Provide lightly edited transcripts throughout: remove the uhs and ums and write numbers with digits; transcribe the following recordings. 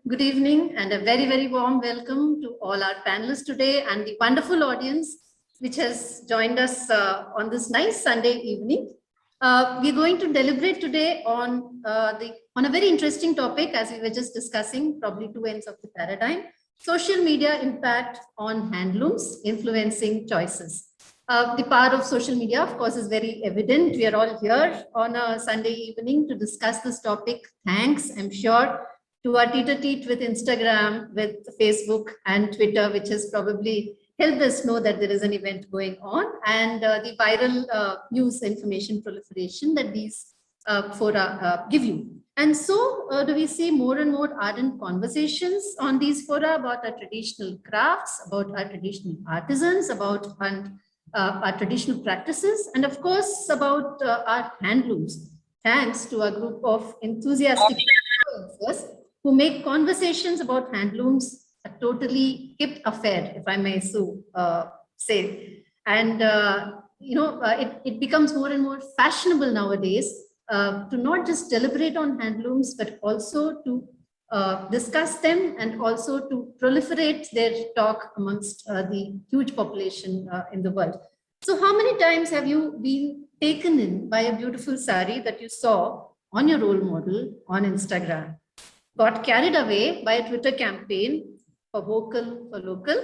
Good evening and a very, very warm welcome to all our panelists today and the wonderful audience which has joined us on this nice Sunday evening. We're going to deliberate today on a very interesting topic, as we were just discussing, probably two ends of the paradigm: social media impact on handlooms influencing choices. The power of social media, of course, is very evident. We are all here on a Sunday evening to discuss this topic. Thanks, I'm sure, to our teeter-teet with Instagram, with Facebook and Twitter, which has probably helped us know that there is an event going on, and the viral news information proliferation that these fora give you. And so do we see more and more ardent conversations on these fora about our traditional crafts, about our traditional artisans, about our traditional practices, and of course about our handlooms, thanks to a group of enthusiastic influencers who make conversations about handlooms a totally hip affair, if I may so say. And, it becomes more and more fashionable nowadays to not just deliberate on handlooms, but also to discuss them and also to proliferate their talk amongst the huge population in the world. So how many times have you been taken in by a beautiful sari that you saw on your role model on Instagram, got carried away by a Twitter campaign for vocal, for local,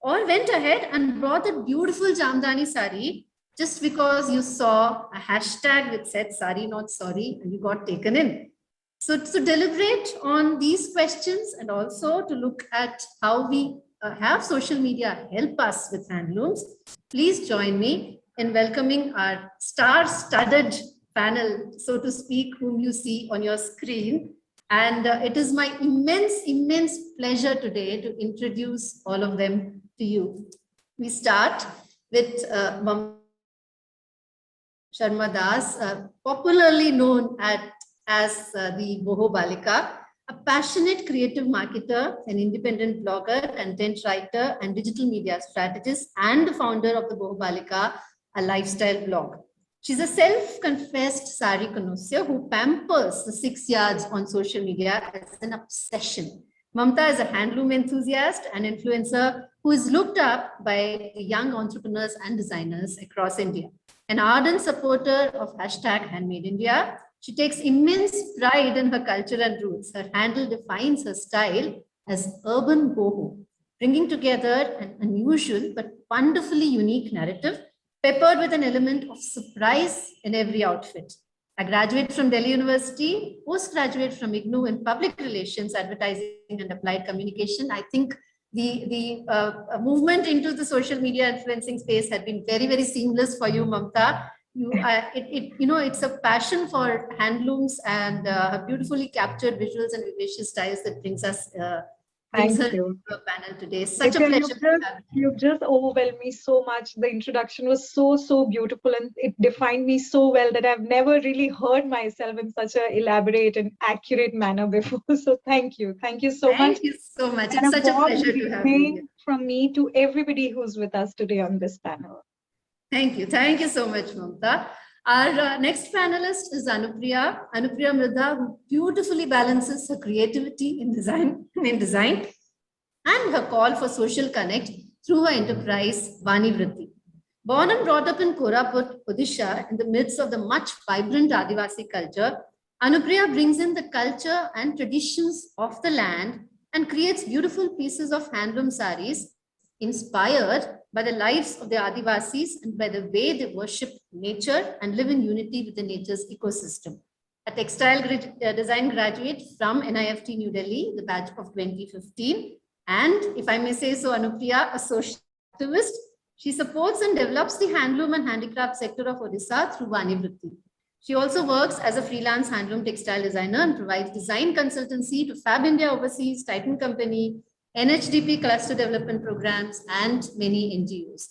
or went ahead and brought a beautiful Jamdani sari just because you saw a hashtag which said sari not sorry and you got taken in? So to deliberate on these questions and also to look at how we have social media help us with handlooms, please join me in welcoming our star-studded panel, so to speak, whom you see on your screen. And it is my immense pleasure today to introduce all of them to you. We start with Mamta Sharma Das, popularly known as the Boho Balika, a passionate creative marketer, an independent blogger, content writer, and digital media strategist, and the founder of the Boho Balika, a lifestyle blog. She's a self-confessed sari connoisseur who pampers the 6 yards on social media as an obsession. Mamta is a handloom enthusiast and influencer who is looked up by the young entrepreneurs and designers across India. An ardent supporter of #HandmadeIndia, she takes immense pride in her culture and roots. Her handle defines her style as urban boho, bringing together an unusual but wonderfully unique narrative, peppered with an element of surprise in every outfit. A graduate from Delhi University, postgraduate from IGNOU in Public Relations, Advertising and Applied Communication. I think the movement into the social media influencing space had been very, very seamless for you, Mamta. It's a passion for handlooms and beautifully captured visuals and vivacious styles that brings her to a panel today. Such a pleasure. You've just overwhelmed me so much. The introduction was so beautiful, and it defined me so well that I've never really heard myself in such an elaborate and accurate manner before. So thank you so much. Thank you so much. It's such a pleasure to have you from me to everybody who's with us today on this panel. Thank you so much, Mamta. Our next panelist is Anupriya Mridha, who beautifully balances her creativity in design and her call for social connect through her enterprise, Vani Vritti. Born and brought up in Koraput, Odisha, in the midst of the much vibrant Adivasi culture, Anupriya brings in the culture and traditions of the land and creates beautiful pieces of handloom saris inspired by the lives of the Adivasis and by the way they worship nature and live in unity with the nature's ecosystem. A textile design graduate from NIFT New Delhi, the batch of 2015, and if I may say so, Anupriya, a social activist. She supports and develops the handloom and handicraft sector of Odisha through Vani Vritti. She also works as a freelance handloom textile designer and provides design consultancy to Fab India Overseas, Titan Company, NHDP cluster development programs, and many NGOs.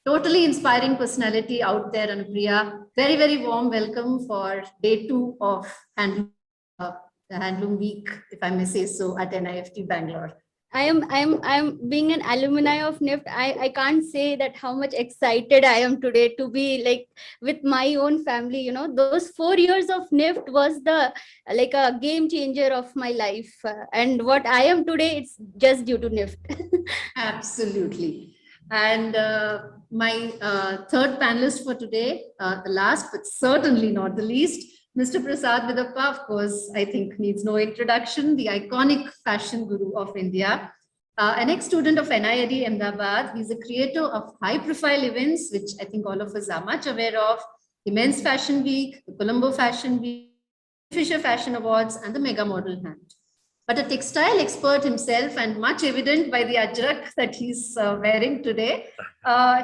Totally inspiring personality out there, Anupriya. Very, very warm welcome for day 2 of the Handloom Week, if I may say so, at NIFT Bangalore. I'm being an alumni of NIFT. I can't say that how much excited I am today to be like with my own family. You know, those 4 years of NIFT was the like a game changer of my life. And what I am today, it's just due to NIFT. Absolutely. And my third panelist for today, the last but certainly not the least, Mr. Prasad Vidappa, of course, I think needs no introduction, the iconic fashion guru of India. An ex-student of NIAD Ahmedabad, he's a creator of high-profile events, which I think all of us are much aware of, the Men's Fashion Week, the Colombo Fashion Week, Fisher Fashion Awards, and the Mega Model Hunt. But a textile expert himself, and much evident by the ajrak that he's wearing today,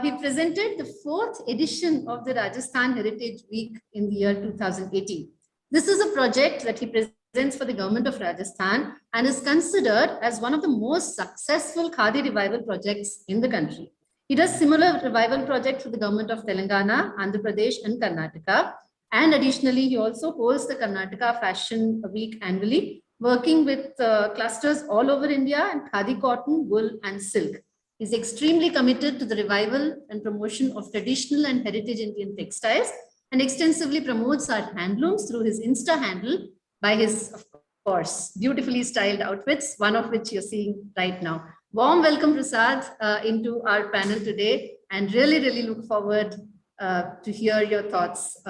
he presented the 4th edition of the Rajasthan Heritage Week in the year 2018. This is a project that he presents for the government of Rajasthan and is considered as one of the most successful Khadi revival projects in the country. He does similar revival projects for the government of Telangana, Andhra Pradesh, and Karnataka. And additionally, he also holds the Karnataka Fashion Week annually, working with clusters all over India and khadi cotton, wool, and silk. He's extremely committed to the revival and promotion of traditional and heritage Indian textiles and extensively promotes our handlooms through his Insta handle by his, of course, beautifully styled outfits, one of which you're seeing right now. Warm welcome, Prasad, into our panel today, and really look forward to hear your thoughts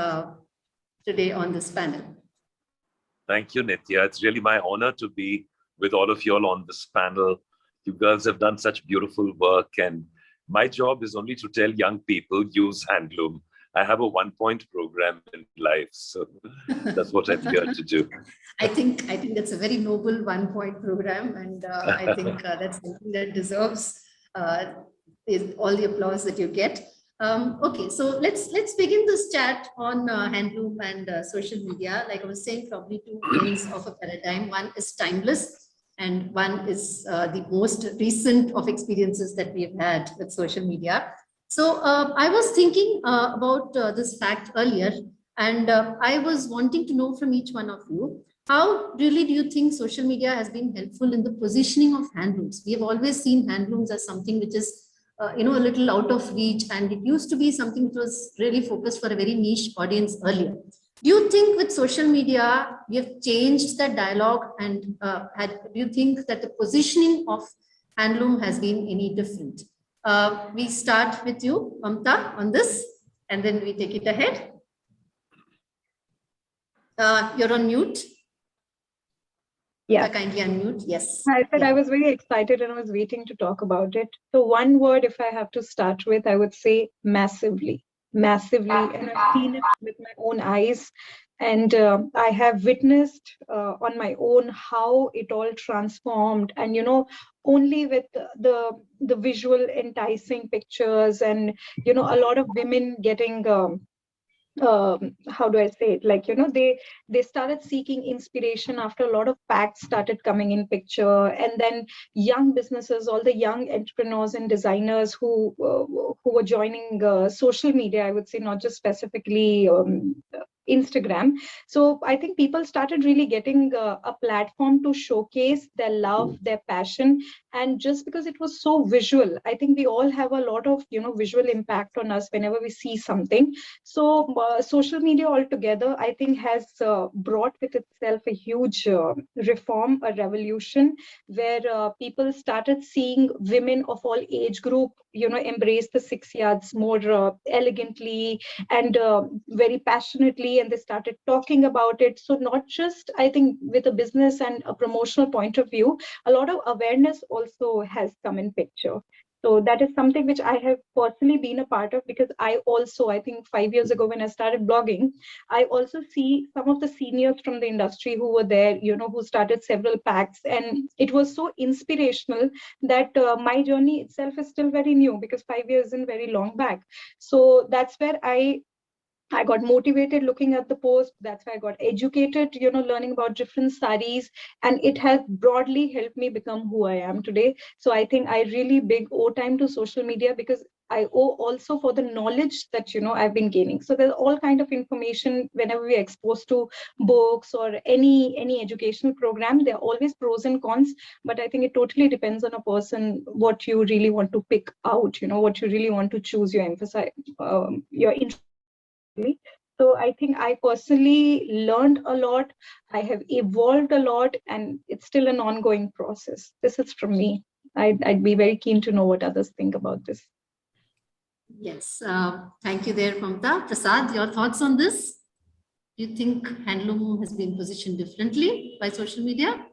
today on this panel. Thank you, Nitya. It's really my honor to be with all of you all on this panel. You girls have done such beautiful work, and my job is only to tell young people use handloom. I have a 1-point program in life, so that's what I'm here to do. I think that's a very noble 1-point program, and I think that's something that deserves all the applause that you get. Okay, so let's begin this chat on handloom and social media. Like I was saying, probably 2 ends of a paradigm. One is timeless, and one is the most recent of experiences that we've had with social media. So I was thinking about this fact earlier, and I was wanting to know from each one of you, how really do you think social media has been helpful in the positioning of handlooms? We have always seen handlooms as something which is a little out of reach, and it used to be something that was really focused for a very niche audience earlier. Do you think with social media, we have changed the dialogue, and do you think that the positioning of handloom has been any different? We start with you, Mamta, on this, and then we take it ahead. You're on mute. Yeah. Kindly unmute. Yes. I said Yeah. I was very excited and I was waiting to talk about it. So one word, if I have to start with, I would say massively. Massively. And I've seen it with my own eyes. And I have witnessed on my own how it all transformed. And, only with the visual enticing pictures and, a lot of women getting... how do I say it? Like, they started seeking inspiration after a lot of facts started coming in picture, and then young businesses, all the young entrepreneurs and designers who were joining social media, I would say, not just specifically Instagram. So I think people started really getting a platform to showcase their love, their passion, and just because it was so visual, I think we all have a lot of visual impact on us whenever we see something. So social media altogether, I think, has brought with itself a huge reform, a revolution, where people started seeing women of all age group, embrace the 6 yards more elegantly and very passionately, and they started talking about it. So not just, I think, with a business and a promotional point of view, a lot of awareness also has come in picture. So that is something which I have personally been a part of, because I think 5 years ago when I started blogging, I also see some of the seniors from the industry who were there, who started several packs. And it was so inspirational that my journey itself is still very new, because 5 years isn't very long back. So that's where I got motivated looking at the post. That's why I got educated, learning about different sarees, and it has broadly helped me become who I am today. So I think I really big owe time to social media, because I owe also for the knowledge that, I've been gaining. So there's all kind of information whenever we're exposed to books or any educational program, there are always pros and cons, but I think it totally depends on a person, what you really want to pick out, what you really want to choose your interest. So I think I personally learned a lot. I have evolved a lot, and it's still an ongoing process. This is from me. I'd be very keen to know what others think about this. Yes, thank you there, Mamta. Prasad, your thoughts on this? Do you think handloom has been positioned differently by social media?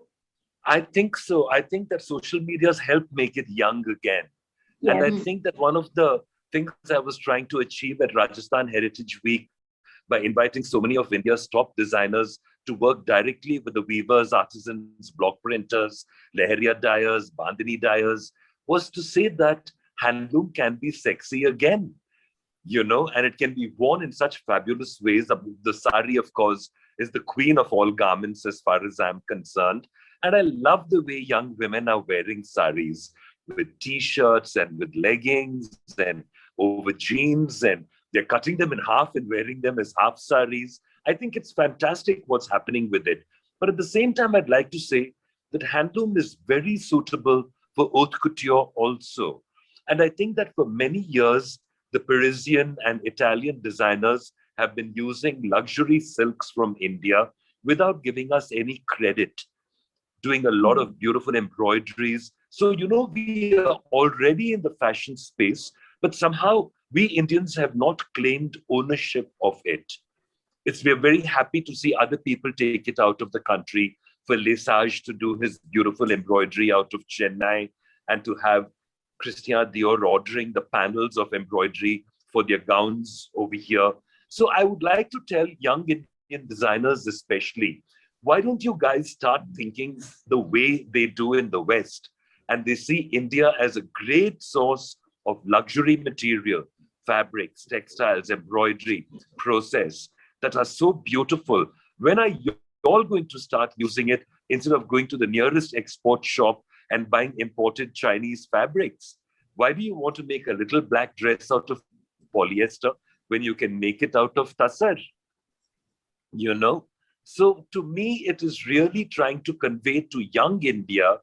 I think so. I think that social media's helped make it young again. Yeah. And I think that one of the things I was trying to achieve at Rajasthan Heritage Week by inviting so many of India's top designers to work directly with the weavers, artisans, block printers, leheria dyers, bandhani dyers, was to say that handloom can be sexy again, and it can be worn in such fabulous ways. The sari, of course, is the queen of all garments as far as I'm concerned. And I love the way young women are wearing saris with t-shirts and with leggings and over jeans, and they're cutting them in half and wearing them as half saris. I think it's fantastic what's happening with it. But at the same time, I'd like to say that handloom is very suitable for haute couture also. And I think that for many years, the Parisian and Italian designers have been using luxury silks from India without giving us any credit, doing a lot of beautiful embroideries. So, we are already in the fashion space, but somehow we Indians have not claimed ownership of it. We're very happy to see other people take it out of the country, for Lesage to do his beautiful embroidery out of Chennai, and to have Christian Dior ordering the panels of embroidery for their gowns over here. So I would like to tell young Indian designers especially, why don't you guys start thinking the way they do in the West? And they see India as a great source of luxury material, fabrics, textiles, embroidery, process that are so beautiful. When are you all going to start using it instead of going to the nearest export shop and buying imported Chinese fabrics? Why do you want to make a little black dress out of polyester when you can make it out of tassar? So to me, it is really trying to convey to young India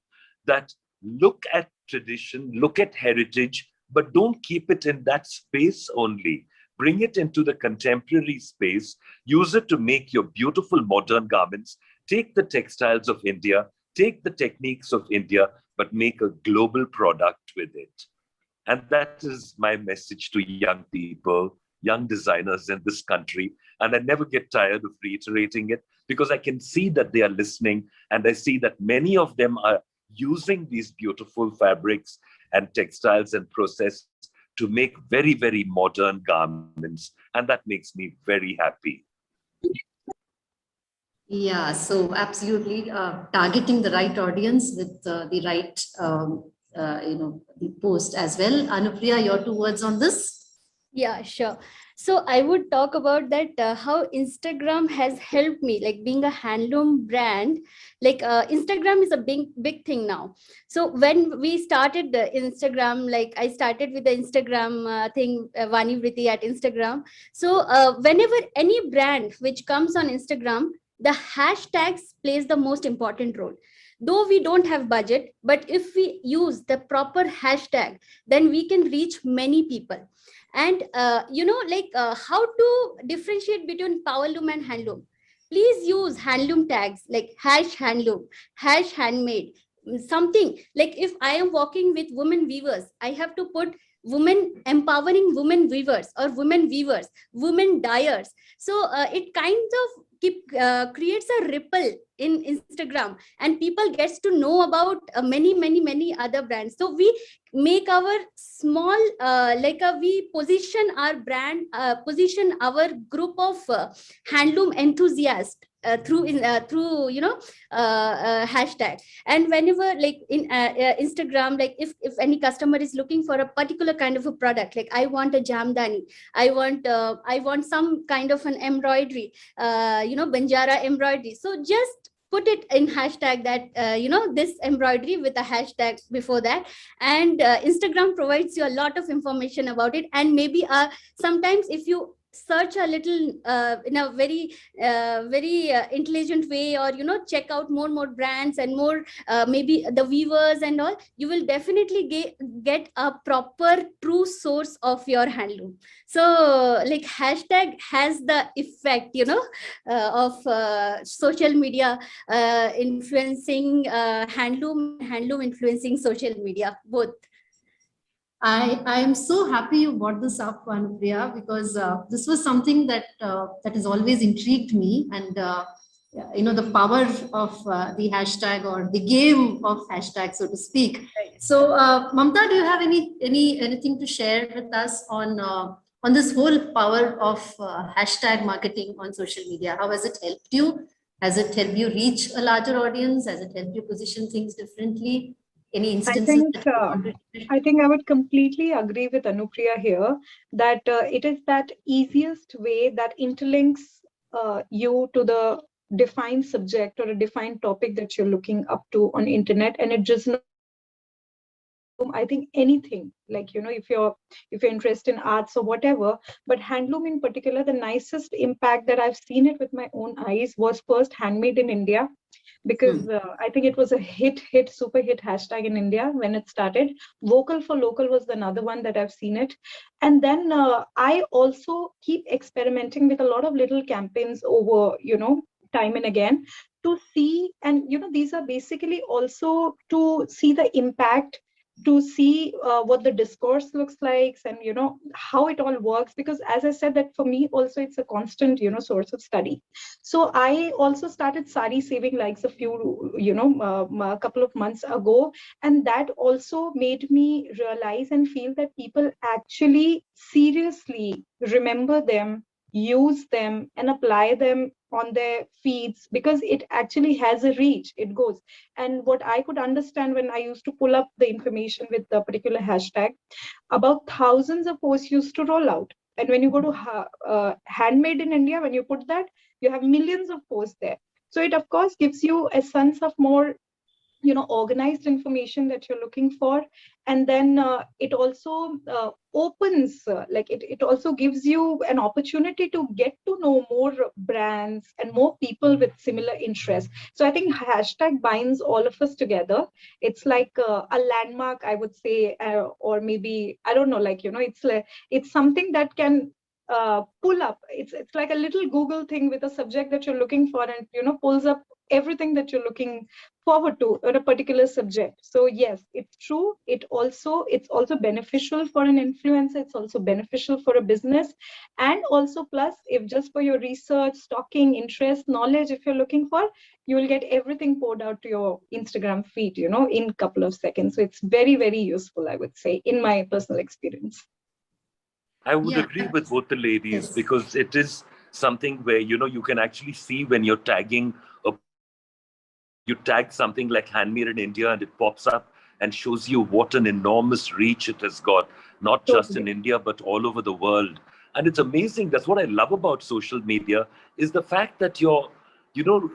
that look at tradition, look at heritage, but don't keep it in that space only. Bring it into the contemporary space, use it to make your beautiful modern garments, take the textiles of India, take the techniques of India, but make a global product with it. And that is my message to young people, young designers in this country. And I never get tired of reiterating it, because I can see that they are listening, and I see that many of them are using these beautiful fabrics and textiles and process to make very, very modern garments. And that makes me very happy. Yeah, so absolutely targeting the right audience with the right, the post as well. Anupriya, your 2 words on this? Yeah, sure. So I would talk about that, how Instagram has helped me, like being a handloom brand. Like Instagram is a big thing now. So when we started the Instagram, like I started with the Instagram thing, Vani Vriti at Instagram. So whenever any brand which comes on Instagram, the hashtags plays the most important role. Though we don't have budget, but if we use the proper hashtag, then we can reach many people. And how to differentiate between powerloom and handloom? Please use handloom tags like #handloom, #handmade, something like if I am working with women weavers, I have to put women empowering women weavers or women weavers, women dyers. So it kind of creates a ripple in Instagram, and people gets to know about many other brands. So we make our small we position our brand, position our group of handloom enthusiasts through hashtag. And whenever like in Instagram, like if any customer is looking for a particular kind of a product, like I want a jamdani, I want some kind of an embroidery, Banjara embroidery, so just put it in hashtag that, this embroidery with a hashtag before that. And Instagram provides you a lot of information about it. And maybe sometimes if you search a little in a very intelligent way, or check out more brands and more maybe the weavers and all, you will definitely get a proper true source of your handloom. So like hashtag has the effect of social media influencing handloom influencing social media, both. I am so happy you brought this up, Anupriya, because this was something that has always intrigued me, and the power of the hashtag, or the game of hashtag, so to speak. So, Mamta, do you have anything to share with us on this whole power of hashtag marketing on social media? How has it helped you? Has it helped you reach a larger audience? Has it helped you position things differently? Any instances? I think I would completely agree with Anupriya here that it is that easiest way that interlinks you to the defined subject or a defined topic that you're looking up to on internet, and it does not. I think anything, like if you're interested in arts or whatever, but handloom in particular, the nicest impact that I've seen it with my own eyes was first Handmade in India, because I think it was a super hit hashtag in India when it started. Vocal for Local was another one that I've seen it. And then I also keep experimenting with a lot of little campaigns over, time and again, to see, and these are basically also to see the impact, to see what the discourse looks like, and how it all works, because as I said, that for me also it's a constant source of study. So I also started Sari Saving Likes a few a couple of months ago, and that also made me realize and feel that people actually seriously remember them, use them, and apply them on their feeds, because it actually has a reach. It goes. And what I could understand when I used to pull up the information with the particular hashtag, about thousands of posts used to roll out. And when you go to Handmade in India, when you put that, you have millions of posts there. So it of course gives you a sense of more organized information that you're looking for. And then it also opens, it also gives you an opportunity to get to know more brands and more people with similar interests. So I think hashtag binds all of us together. It's like a landmark, I would say, or maybe, I don't know, it's something that can pull up. It's like a little Google thing with a subject that you're looking for, and pulls up everything that you're looking forward to on a particular subject. So yes, it's true. It's also beneficial for an influencer. It's also beneficial for a business, and also plus, if just for your research, stalking, interest, knowledge, if you're looking for, you will get everything poured out to your Instagram feed, in a couple of seconds. So it's very, very useful, I would say, in my personal experience. I would agree with both the ladies, because it is something where, you can actually see when you're tagging, you tag something like Handmade in India, and it pops up and shows you what an enormous reach it has got, not just in India, but all over the world. And it's amazing. That's what I love about social media, is the fact that you're,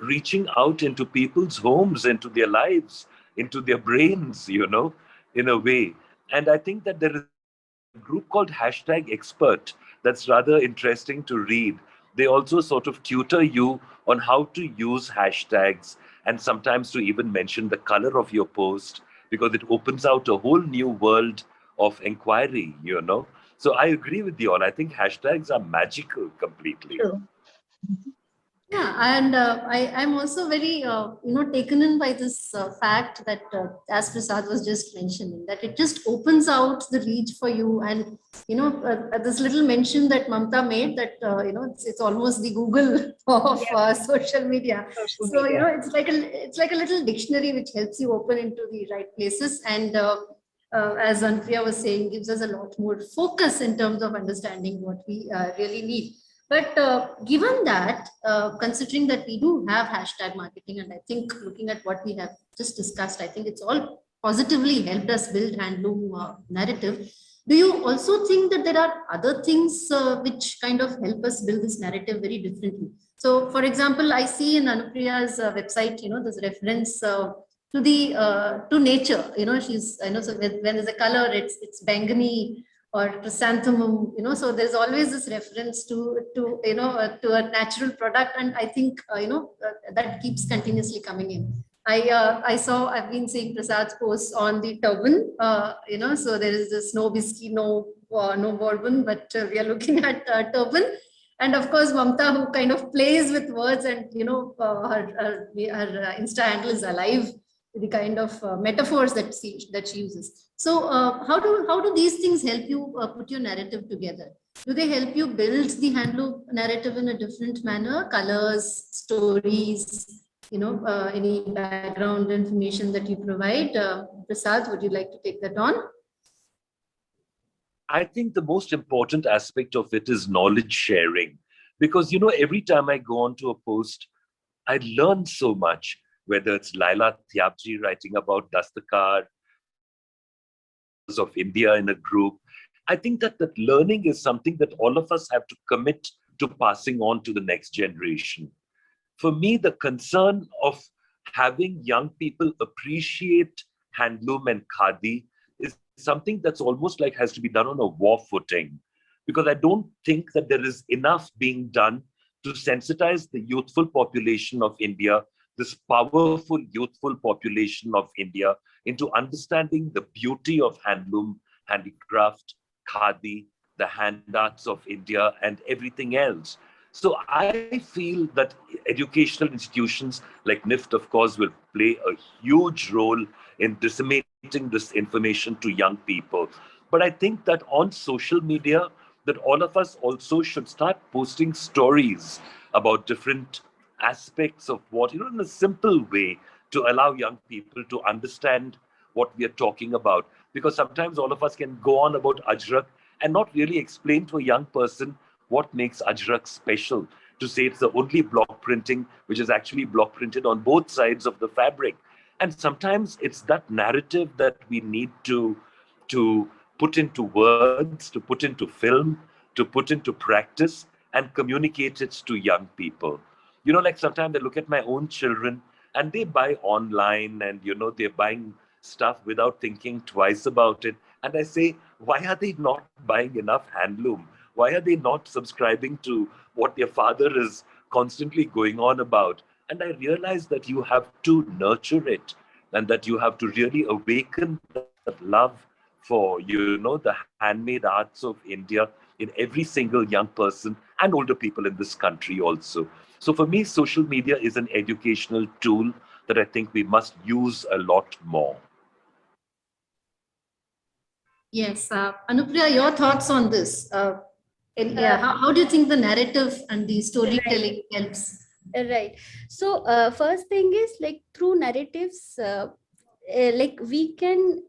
reaching out into people's homes, into their lives, into their brains, in a way. And I think that there is a group called Hashtag Expert that's rather interesting to read. They also sort of tutor you on how to use hashtags, and sometimes to even mention the color of your post, because it opens out a whole new world of inquiry, So I agree with you all. I think hashtags are magical completely. True. Yeah, and I'm also very, taken in by this fact that, as Prasad was just mentioning, that it just opens out the reach for you. And, this little mention that Mamta made, that, it's almost the Google of social media. So, it's like a little dictionary which helps you open into the right places. And as Anupriya was saying, gives us a lot more focus in terms of understanding what we really need. But given that, considering that we do have hashtag marketing, and I think looking at what we have just discussed, I think it's all positively helped us build handloom narrative. Do you also think that there are other things which kind of help us build this narrative very differently? So for example, I see in Anupriya's website, there's reference to nature, she's, so when there's a color, it's Bangani or chrysanthemum, so there's always this reference to a natural product. And I think, that keeps continuously coming in. I've been seeing Prasad's posts on the turban, so there is this no whiskey, no bourbon, but we are looking at turban. And of course, Mamta, who kind of plays with words, and her Insta handle is alive with the kind of metaphors that she uses. So, how do these things help you put your narrative together? Do they help you build the handloom narrative in a different manner? Colors, stories, any background information that you provide? Prasad, would you like to take that on? I think the most important aspect of it is knowledge sharing, because every time I go onto a post, I learn so much, whether it's Laila Tyabji writing about Dastakar of India in a group. I think that learning is something that all of us have to commit to passing on to the next generation. For me, the concern of having young people appreciate handloom and khadi is something that's almost like has to be done on a war footing, because I don't think that there is enough being done to sensitize the youthful population of India, this powerful youthful population of India, into understanding the beauty of handloom, handicraft, khadi, the hand arts of India, and everything else. So I feel that educational institutions like NIFT, of course, will play a huge role in disseminating this information to young people. But I think that on social media, that all of us also should start posting stories about different aspects of what, in a simple way, to allow young people to understand what we are talking about. Because sometimes all of us can go on about Ajrak and not really explain to a young person what makes Ajrak special, to say it's the only block printing which is actually block printed on both sides of the fabric. And sometimes it's that narrative that we need to put into words, to put into film, to put into practice, and communicate it to young people. Like sometimes I look at my own children and they buy online, and they're buying stuff without thinking twice about it. And I say, why are they not buying enough handloom? Why are they not subscribing to what their father is constantly going on about? And I realize that you have to nurture it, and that you have to really awaken that love for, the handmade arts of India in every single young person and older people in this country also. So for me, social media is an educational tool that I think we must use a lot more. Yes, Anupriya, your thoughts on this? How do you think the narrative and the storytelling helps? Right. So first thing is, like, through narratives, like, we can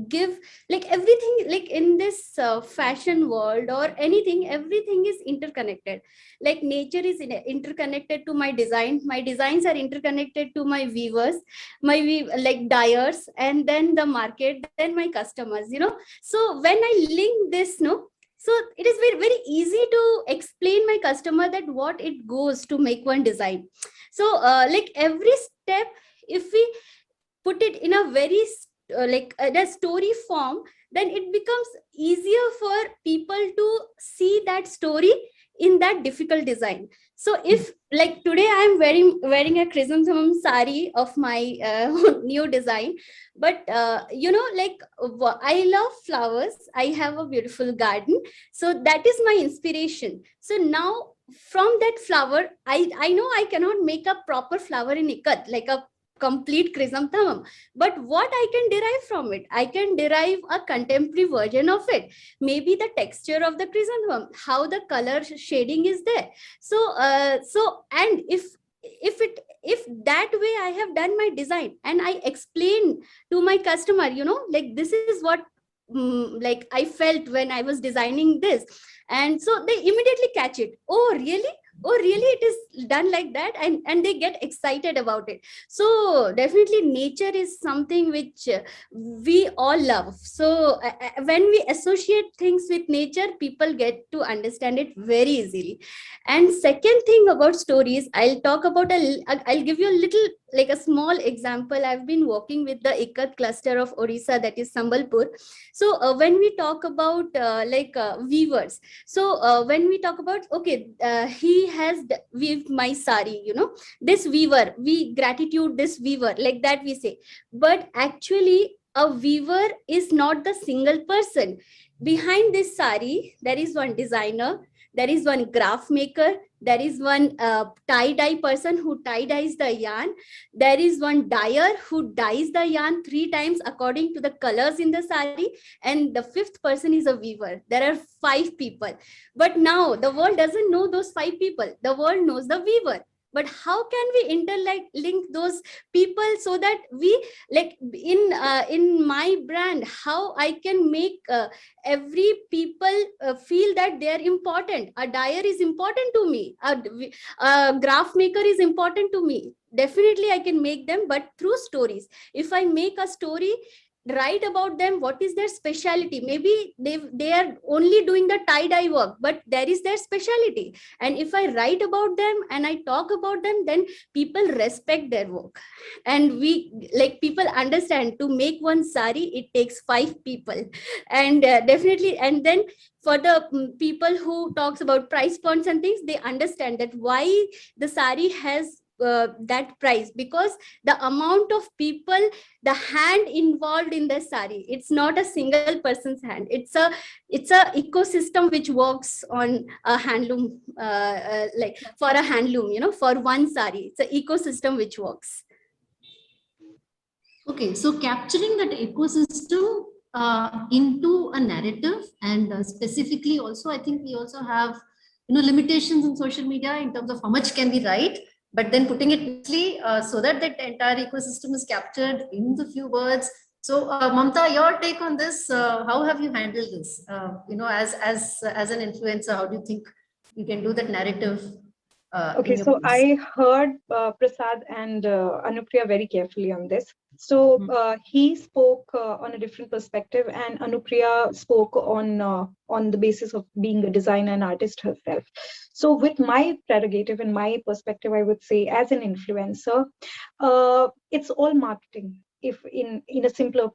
give, like, everything, like in this fashion world or anything, everything is interconnected. Like, nature is interconnected to my designs are interconnected to my weavers, like dyers, and then the market, then my customers, so when I link this, so it is very, very easy to explain my customer that what it goes to make one design. So like, every step, if we put it in a very like a story form, then it becomes easier for people to see that story in that difficult design. So if, like, today I am wearing a chrysanthemum sari of my new design, but like, I love flowers, I have a beautiful garden, so that is my inspiration. So now from that flower, I know I cannot make a proper flower in ikat, like a complete chrysanthemum, but what I can derive from it, I can derive a contemporary version of it, maybe the texture of the chrysanthemum, how the color shading is there. So and if that way I have done my design and I explain to my customer, like, this is what like I felt when I was designing this, and so they immediately catch it. Oh, really? oh really, it is done like that, and they get excited about it. So definitely nature is something which we all love. So when we associate things with nature, people get to understand it very easily. And second thing about stories, I'll talk about I'll give you a little, like a small example. I've been working with the Ikat cluster of Odisha, that is Sambalpur. So when we talk about weavers, so when we talk about, okay, he has weaved my sari, this weaver, we gratitude this weaver, like that we say. But actually a weaver is not the single person. Behind this sari, there is one designer, there is one graph maker, there is one tie-dye person who tie-dyes the yarn, there is one dyer who dyes the yarn 3 times according to the colors in the sari, and the 5th person is a weaver. There are 5 people. But now the world doesn't know those 5 people. The world knows the weaver. But how can we interlink those people, so that we, like, in my brand, how I can make every people feel that they are important. A dyer is important to me, a graph maker is important to me. Definitely I can make them, but through stories. If I make a story, write about them, what is their specialty. Maybe they are only doing the tie-dye work, but there is their specialty. And if I write about them and I talk about them, then people respect their work. And we, like, people understand, to make one sari it takes 5 people. And definitely, and then for the people who talks about price points and things, they understand that why the sari has that price, because the amount of people, the hand involved in the sari, it's not a single person's hand, it's a ecosystem which works on a handloom, like for a handloom, for one sari, it's an ecosystem which works. Okay, so capturing that ecosystem into a narrative, and specifically also, I think we also have, limitations in social media in terms of how much can we write, but then putting it nicely so that that entire ecosystem is captured in the few words. So Mamta, your take on this, how have you handled this? As an influencer, how do you think you can do that narrative? Okay, so I heard Prasad and Anupriya very carefully on this. So he spoke on a different perspective, and Anupriya spoke on the basis of being a designer and artist herself. So with my prerogative and my perspective, I would say as an influencer, it's all marketing. If in a simpler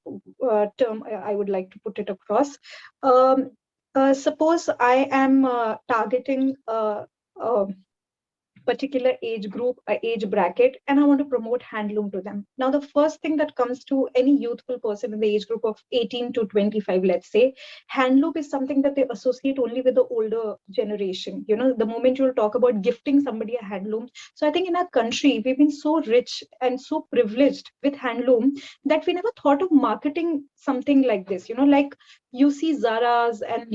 term, I would like to put it across. Suppose I am targeting particular age group, age bracket, and I want to promote handloom to them. Now, the first thing that comes to any youthful person in the age group of 18 to 25, let's say, handloom is something that they associate only with the older generation. The moment you'll talk about gifting somebody a handloom. So I think in our country, we've been so rich and so privileged with handloom that we never thought of marketing something like this. Like you see Zara's and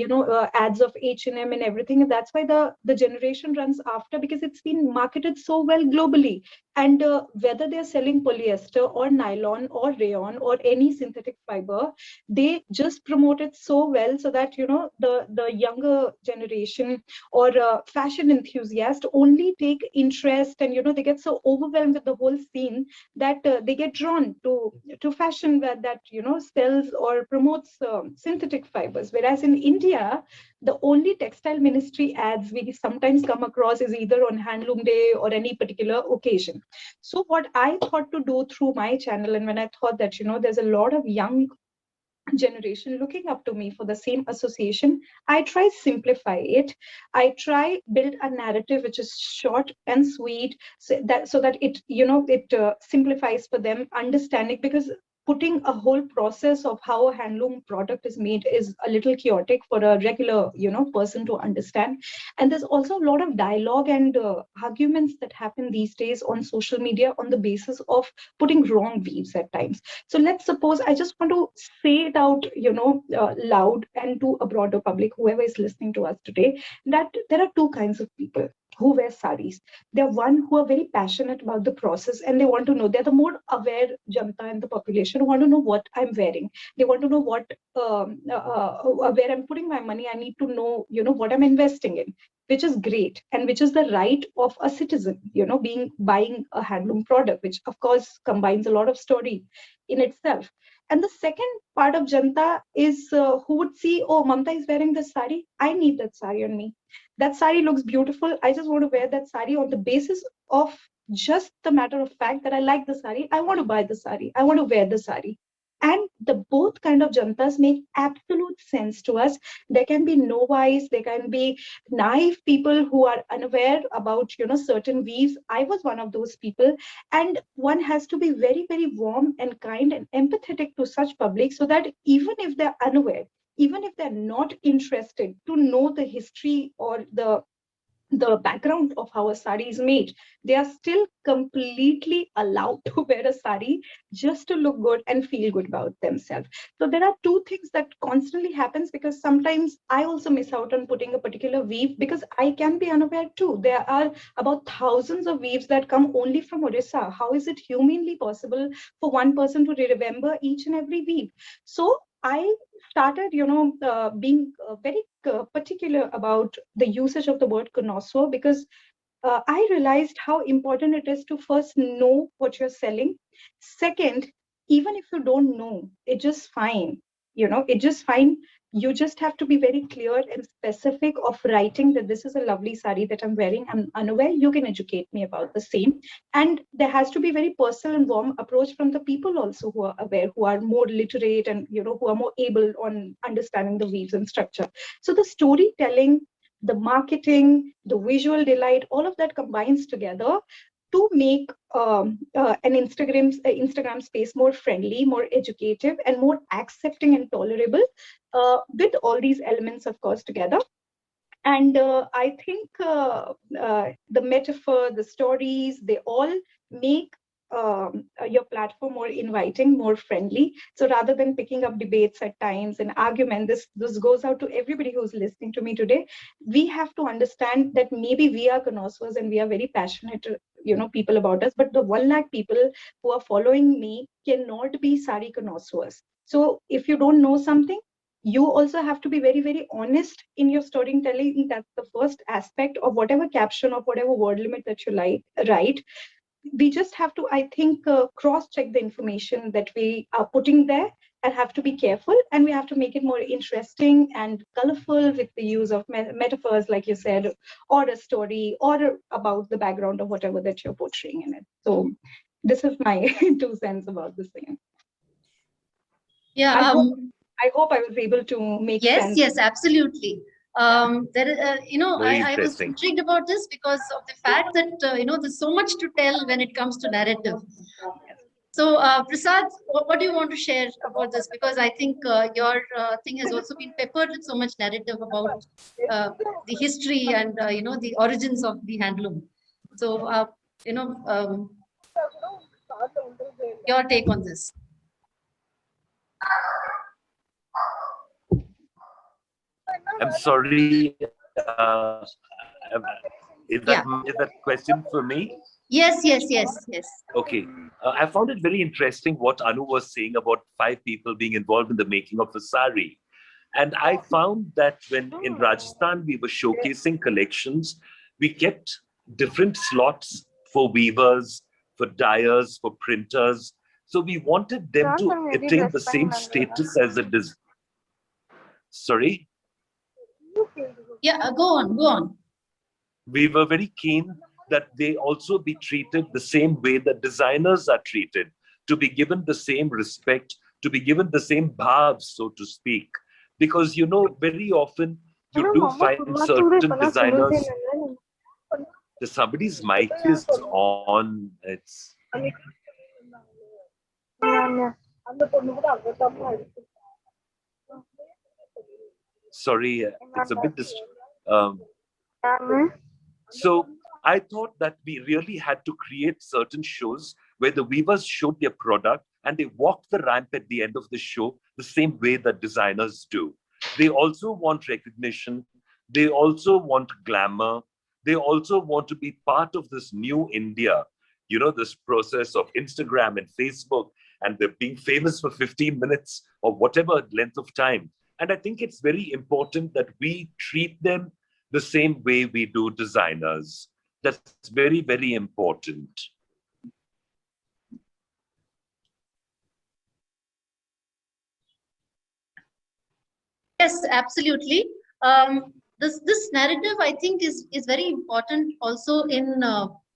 ads of H&M and everything, and that's why the generation runs after, because it's been marketed so well globally. And whether they're selling polyester or nylon or rayon or any synthetic fiber, they just promote it so well, so that the younger generation or fashion enthusiasts only take interest, and they get so overwhelmed with the whole scene that they get drawn to fashion that sells or promotes synthetic fibers. Whereas in India, the only textile ministry ads we sometimes come across is either on Handloom Day or any particular occasion. So what I thought to do through my channel, and when I thought that there's a lot of young generation looking up to me for the same association, I try simplify it. I try build a narrative which is short and sweet, so that it simplifies for them understanding, because putting a whole process of how a handloom product is made is a little chaotic for a regular person to understand. And there's also a lot of dialogue and arguments that happen these days on social media on the basis of putting wrong weaves at times. So let's suppose I just want to say it out loud and to a broader public, whoever is listening to us today, that there are 2 kinds of people who wear saris. They're one who are very passionate about the process, and they want to know. They're the more aware janta in the population who want to know what I'm wearing. They want to know what where I'm putting my money. I need to know what I'm investing in. which is great and which is the right of a citizen, buying a handloom product, which of course combines a lot of story in itself. And the second part of Janta is who would see, oh, Mamta is wearing this sari. I need that sari on me. That sari looks beautiful. I just want to wear that sari on the basis of just the matter of fact that I like the sari. I want to buy the sari. I want to wear the sari. And the both kind of jantas make absolute sense to us. There can be novice, there can be naive people who are unaware about, certain weaves. I was one of those people. And one has to be very, very warm and kind and empathetic to such public, so that even if they're unaware, even if they're not interested to know the history or the background of how a sari is made, they are still completely allowed to wear a sari just to look good and feel good about themselves. So there are two things that constantly happens, because sometimes I also miss out on putting a particular weave because I can be unaware too. There are about thousands of weaves that come only from Odisha. How is it humanly possible for one person to remember each and every weave? So I started, being very particular about the usage of the word connoisseur, because I realized how important it is to first know what you're selling. Second, even if you don't know, it's just fine. It's just fine. You just have to be very clear and specific of writing that this is a lovely sari that I'm wearing. I'm unaware. You can educate me about the same. And there has to be very personal and warm approach from the people also who are aware, who are more literate and, who are more able on understanding the weaves and structure. So the storytelling, the marketing, the visual delight, all of that combines together to make an Instagram space more friendly, more educative, and more accepting and tolerable, with all these elements, of course, together. And I think the metaphor, the stories, they all make your platform more inviting, more friendly. So rather than picking up debates at times and argument, this goes out to everybody who's listening to me today. We have to understand that maybe we are connoisseurs and we are very passionate, people about us, but the 1 lakh people who are following me cannot be sari connoisseurs. So if you don't know something, you also have to be very, very honest in your storytelling. That's the first aspect of whatever caption or whatever word limit that you write. We just have to, I think, cross-check the information that we are putting there and have to be careful. And we have to make it more interesting and colorful with the use of metaphors, like you said, or a story, or about the background of whatever that you're portraying in it. So this is my 2 cents about this thing. Yeah. I hope I was able to make sense. Yes, absolutely. There is, I was intrigued about this because of the fact that, there's so much to tell when it comes to narrative. So, Prasad, what do you want to share about this? Because I think your thing has also been peppered with so much narrative about the history and, the origins of the handloom. So, your take on this. I'm sorry. Is that question for me? Yes. Okay. I found it very interesting what Anu was saying about 5 people being involved in the making of the sari. And I found that when in Rajasthan we were showcasing collections, we kept different slots for weavers, for dyers, for printers. So we wanted them to attain the same status as a designer. Sorry? Yeah, go on. We were very keen that they also be treated the same way that designers are treated, to be given the same respect, to be given the same bhav, so to speak. Because, very often you do find certain designers. Somebody's mic is on. It's. Sorry, it's a bit So I thought that we really had to create certain shows where the weavers showed their product and they walked the ramp at the end of the show the same way that designers do. They also want recognition. They also want glamour. They also want to be part of this new India, this process of Instagram and Facebook, and they're being famous for 15 minutes or whatever length of time. And I think it's very important that we treat them the same way we do designers. That's very, very important. Yes, absolutely. This narrative, I think, is very important also in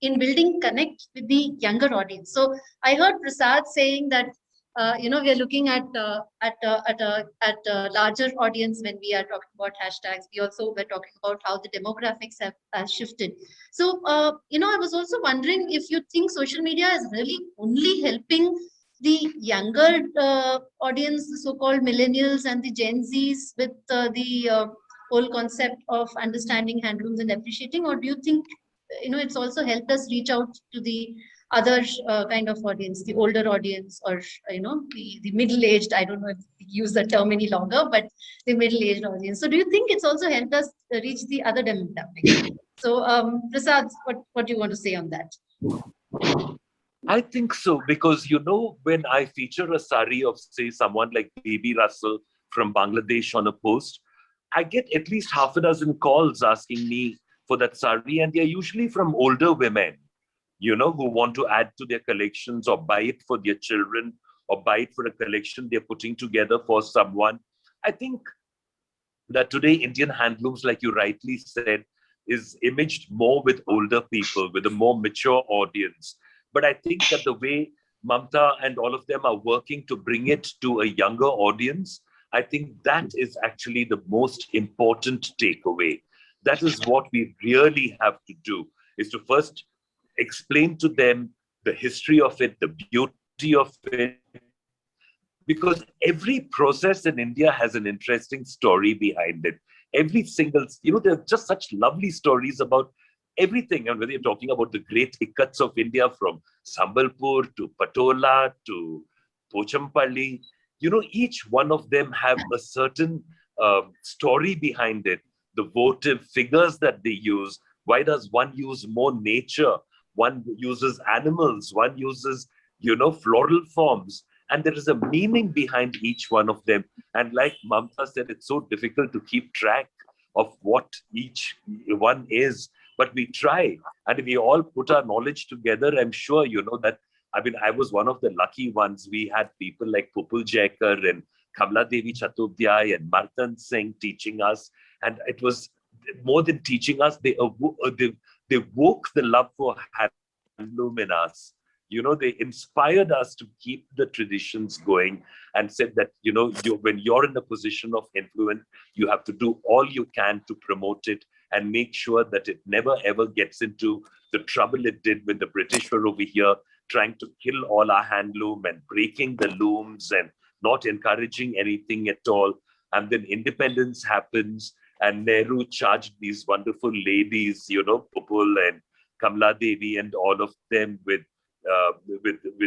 building connect with the younger audience. So I heard Prasad saying that we are looking at a larger audience when we are talking about hashtags. We also were talking about how the demographics have shifted. So I was also wondering if you think social media is really only helping the younger audience, the so-called millennials and the Gen Zs, with the whole concept of understanding handlooms and appreciating, or do you think it's also helped us reach out to the other kind of audience, the older audience, or the middle-aged? I don't know if we use the term any longer, but the middle-aged audience. So do you think it's also helped us reach the other demographic? So Prasad, what do you want to say on that? I think so, because when I feature a sari of, say, someone like Baby Russell from Bangladesh on a post, I get at least half a dozen calls asking me for that sari, and they're usually from older women, who want to add to their collections or buy it for their children or buy it for a collection they're putting together for someone. I think that today Indian handlooms, like you rightly said, is imaged more with older people, with a more mature audience. But I think that the way Mamta and all of them are working to bring it to a younger audience, I think that is actually the most important takeaway. That is what we really have to do, is to first explain to them the history of it, the beauty of it, because every process in India has an interesting story behind it. Every single, there are just such lovely stories about everything. And whether you're talking about the great ikats of India, from Sambalpur to Patola to Pochampalli, each one of them have a certain story behind it. The votive figures that they use. Why does one use more nature? One uses animals, one uses, floral forms. And there is a meaning behind each one of them. And like Mamta said, it's so difficult to keep track of what each one is. But we try. And if we all put our knowledge together, I'm sure, that, I was one of the lucky ones. We had people like Pupul Jaikar and Kamla Devi Chattopadhyay and Martan Singh teaching us. And it was more than teaching us, they woke the love for handloom in us. They inspired us to keep the traditions going, and said that, when you're in a position of influence, you have to do all you can to promote it and make sure that it never ever gets into the trouble it did when the British were over here trying to kill all our handloom and breaking the looms and not encouraging anything at all. And then independence happens, and Nehru charged these wonderful ladies, Pupul and Kamla Devi and all of them with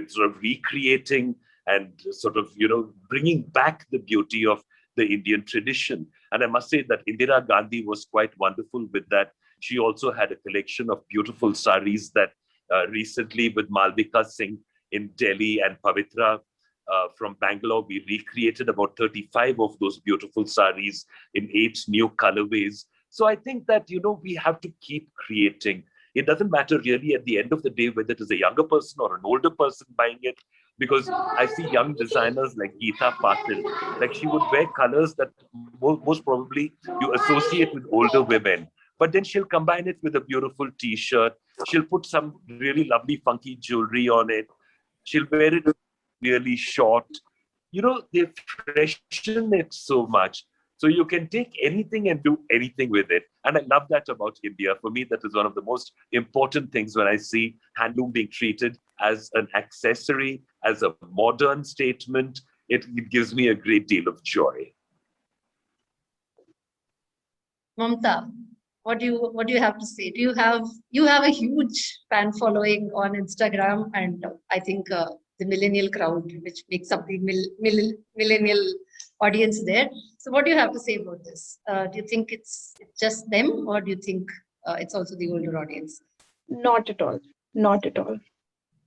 sort of recreating and sort of, bringing back the beauty of the Indian tradition. And I must say that Indira Gandhi was quite wonderful with that. She also had a collection of beautiful saris that recently, with Malvika Singh in Delhi and Pavitra from Bangalore, we recreated about 35 of those beautiful saris in 8 new colorways. So I think that, we have to keep creating. It doesn't matter really at the end of the day whether it is a younger person or an older person buying it, because I see young designers like Geeta Patil, like she would wear colors that most probably you associate with older women. But then she'll combine it with a beautiful t-shirt. She'll put some really lovely funky jewelry on it. She'll wear it really short. They freshen it so much. So you can take anything and do anything with it. And I love that about India. For me, that is one of the most important things when I see handloom being treated as an accessory, as a modern statement. It gives me a great deal of joy. Mamta, what do you have to say? You have a huge fan following on Instagram, and I think the millennial crowd, which makes up the millennial audience there. So what do you have to say about this? Do you think it's just them, or do you think it's also the older audience? Not at all. Not at all.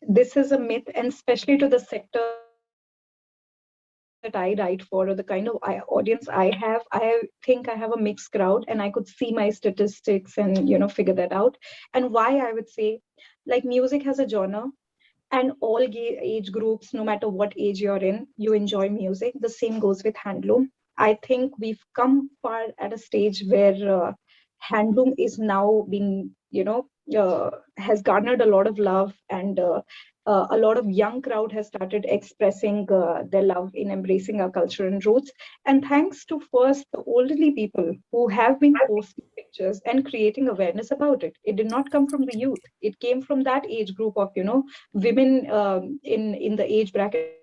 This is a myth, and especially to the sector that I write for, or the kind of audience I have, I think I have a mixed crowd, and I could see my statistics and figure that out. And why I would say, like, music has a genre, and all age groups, no matter what age you're in, you enjoy music. The same goes with handloom. I think we've come far at a stage where handloom is now being, has garnered a lot of love, and a lot of young crowd has started expressing their love in embracing our culture and roots. And thanks to first the elderly people who have been posting pictures and creating awareness about it. It did not come from the youth. It came from that age group of, women in the age bracket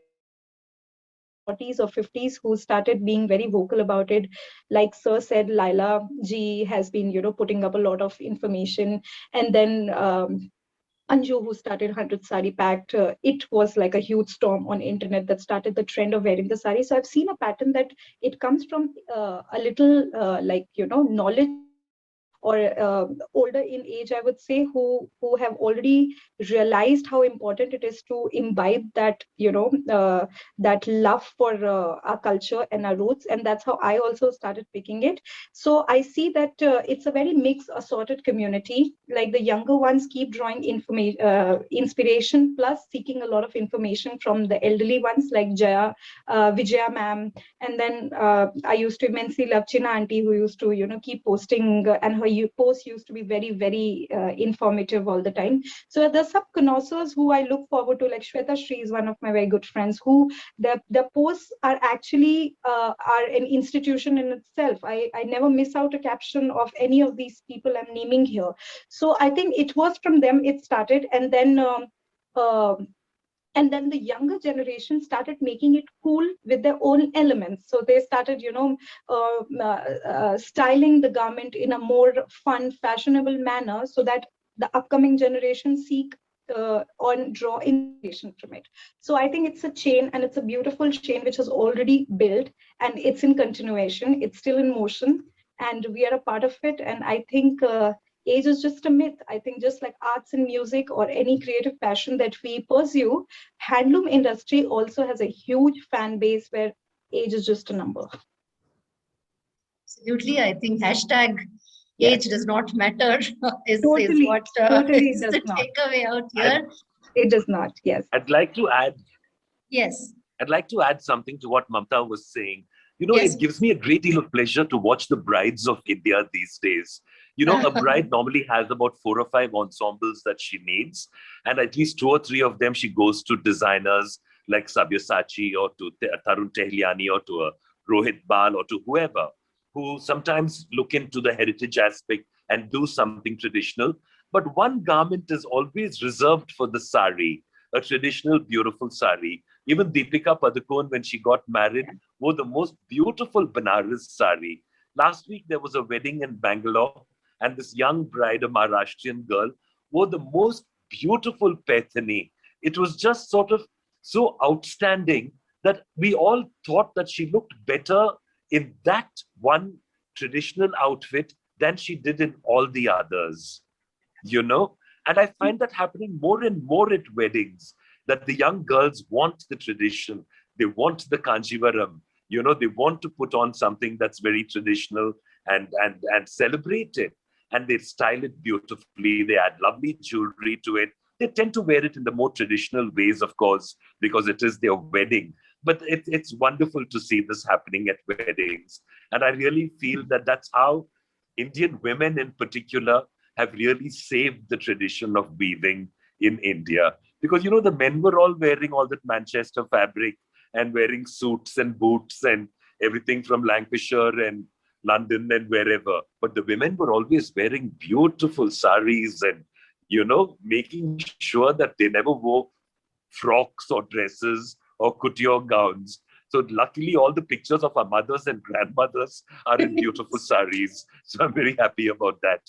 40s or 50s who started being very vocal about it. Like Sir said, Laila ji has been, putting up a lot of information. And then Anju, who started 100 Sari Pact, it was like a huge storm on internet that started the trend of wearing the sari. So I've seen a pattern that it comes from a little knowledge, or older in age, I would say, who have already realized how important it is to imbibe that, that love for our culture and our roots. And that's how I also started picking it. So I see that it's a very mixed, assorted community. Like, the younger ones keep drawing inspiration, plus seeking a lot of information from the elderly ones, like Vijaya ma'am. And then I used to immensely love China auntie, who used to, keep posting, and her posts used to be very, very informative all the time. So the sub connoisseurs who I look forward to, like Shweta Shri is one of my very good friends, who their posts are actually are an institution in itself. I never miss out a caption of any of these people I'm naming here. So I think it was from them it started, and then the younger generation started making it cool with their own elements. So they started, styling the garment in a more fun, fashionable manner, so that the upcoming generation seek or draw inspiration from it. So I think it's a chain, and it's a beautiful chain which has already built, and it's in continuation. It's still in motion, and we are a part of it. And I think age is just a myth. I think just like arts and music or any creative passion that we pursue, handloom industry also has a huge fan base where age is just a number. Absolutely. I think hashtag Yes. age does not matter is Totally, what totally is does the not. takeaway out here. It does not. Yes. I'd like to add Yes. something to what Mamta was saying. Yes. It gives me a great deal of pleasure to watch the brides of India these days. A bride normally has about 4 or 5 ensembles that she needs, and at least 2 or 3 of them she goes to designers like Sabyasachi, or to Tarun Tehliani, or to Rohit Bal, or to whoever, who sometimes look into the heritage aspect and do something traditional. But one garment is always reserved for the sari, a traditional, beautiful sari. Even Deepika Padukone, when she got married, wore the most beautiful Banaras sari. Last week, there was a wedding in Bangalore, and this young bride, a Maharashtrian girl, wore the most beautiful paithani. It was just sort of so outstanding that we all thought that she looked better in that one traditional outfit than she did in all the others. And I find that happening more and more at weddings, that the young girls want the tradition. They want the Kanjivaram. They want to put on something that's very traditional and celebrate it. And they style it beautifully. They add lovely jewelry to it. They tend to wear it in the more traditional ways, of course, because it is their wedding. But it's wonderful to see this happening at weddings. And I really feel that that's how Indian women in particular have really saved the tradition of weaving in India. Because, the men were all wearing all that Manchester fabric and wearing suits and boots and everything from Lancashire and London and wherever. But the women were always wearing beautiful saris and, making sure that they never wore frocks or dresses or couture gowns. So luckily, all the pictures of our mothers and grandmothers are in beautiful saris. So I'm very happy about that.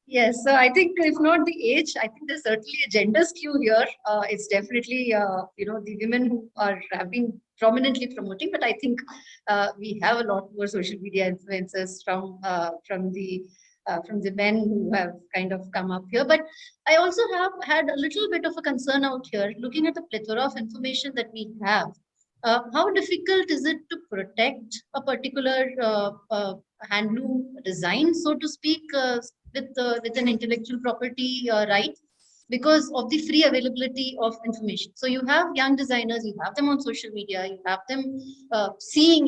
Yes, so I think if not the age, I think there's certainly a gender skew here. It's definitely, the women who have been prominently promoting, but I think we have a lot more social media influencers from the men who have kind of come up here. But I also have had a little bit of a concern out here, looking at the plethora of information that we have. how difficult is it to protect a particular handloom design, so to speak, with an intellectual property right? Because of the free availability of information. So you have young designers, you have them on social media, you have them seeing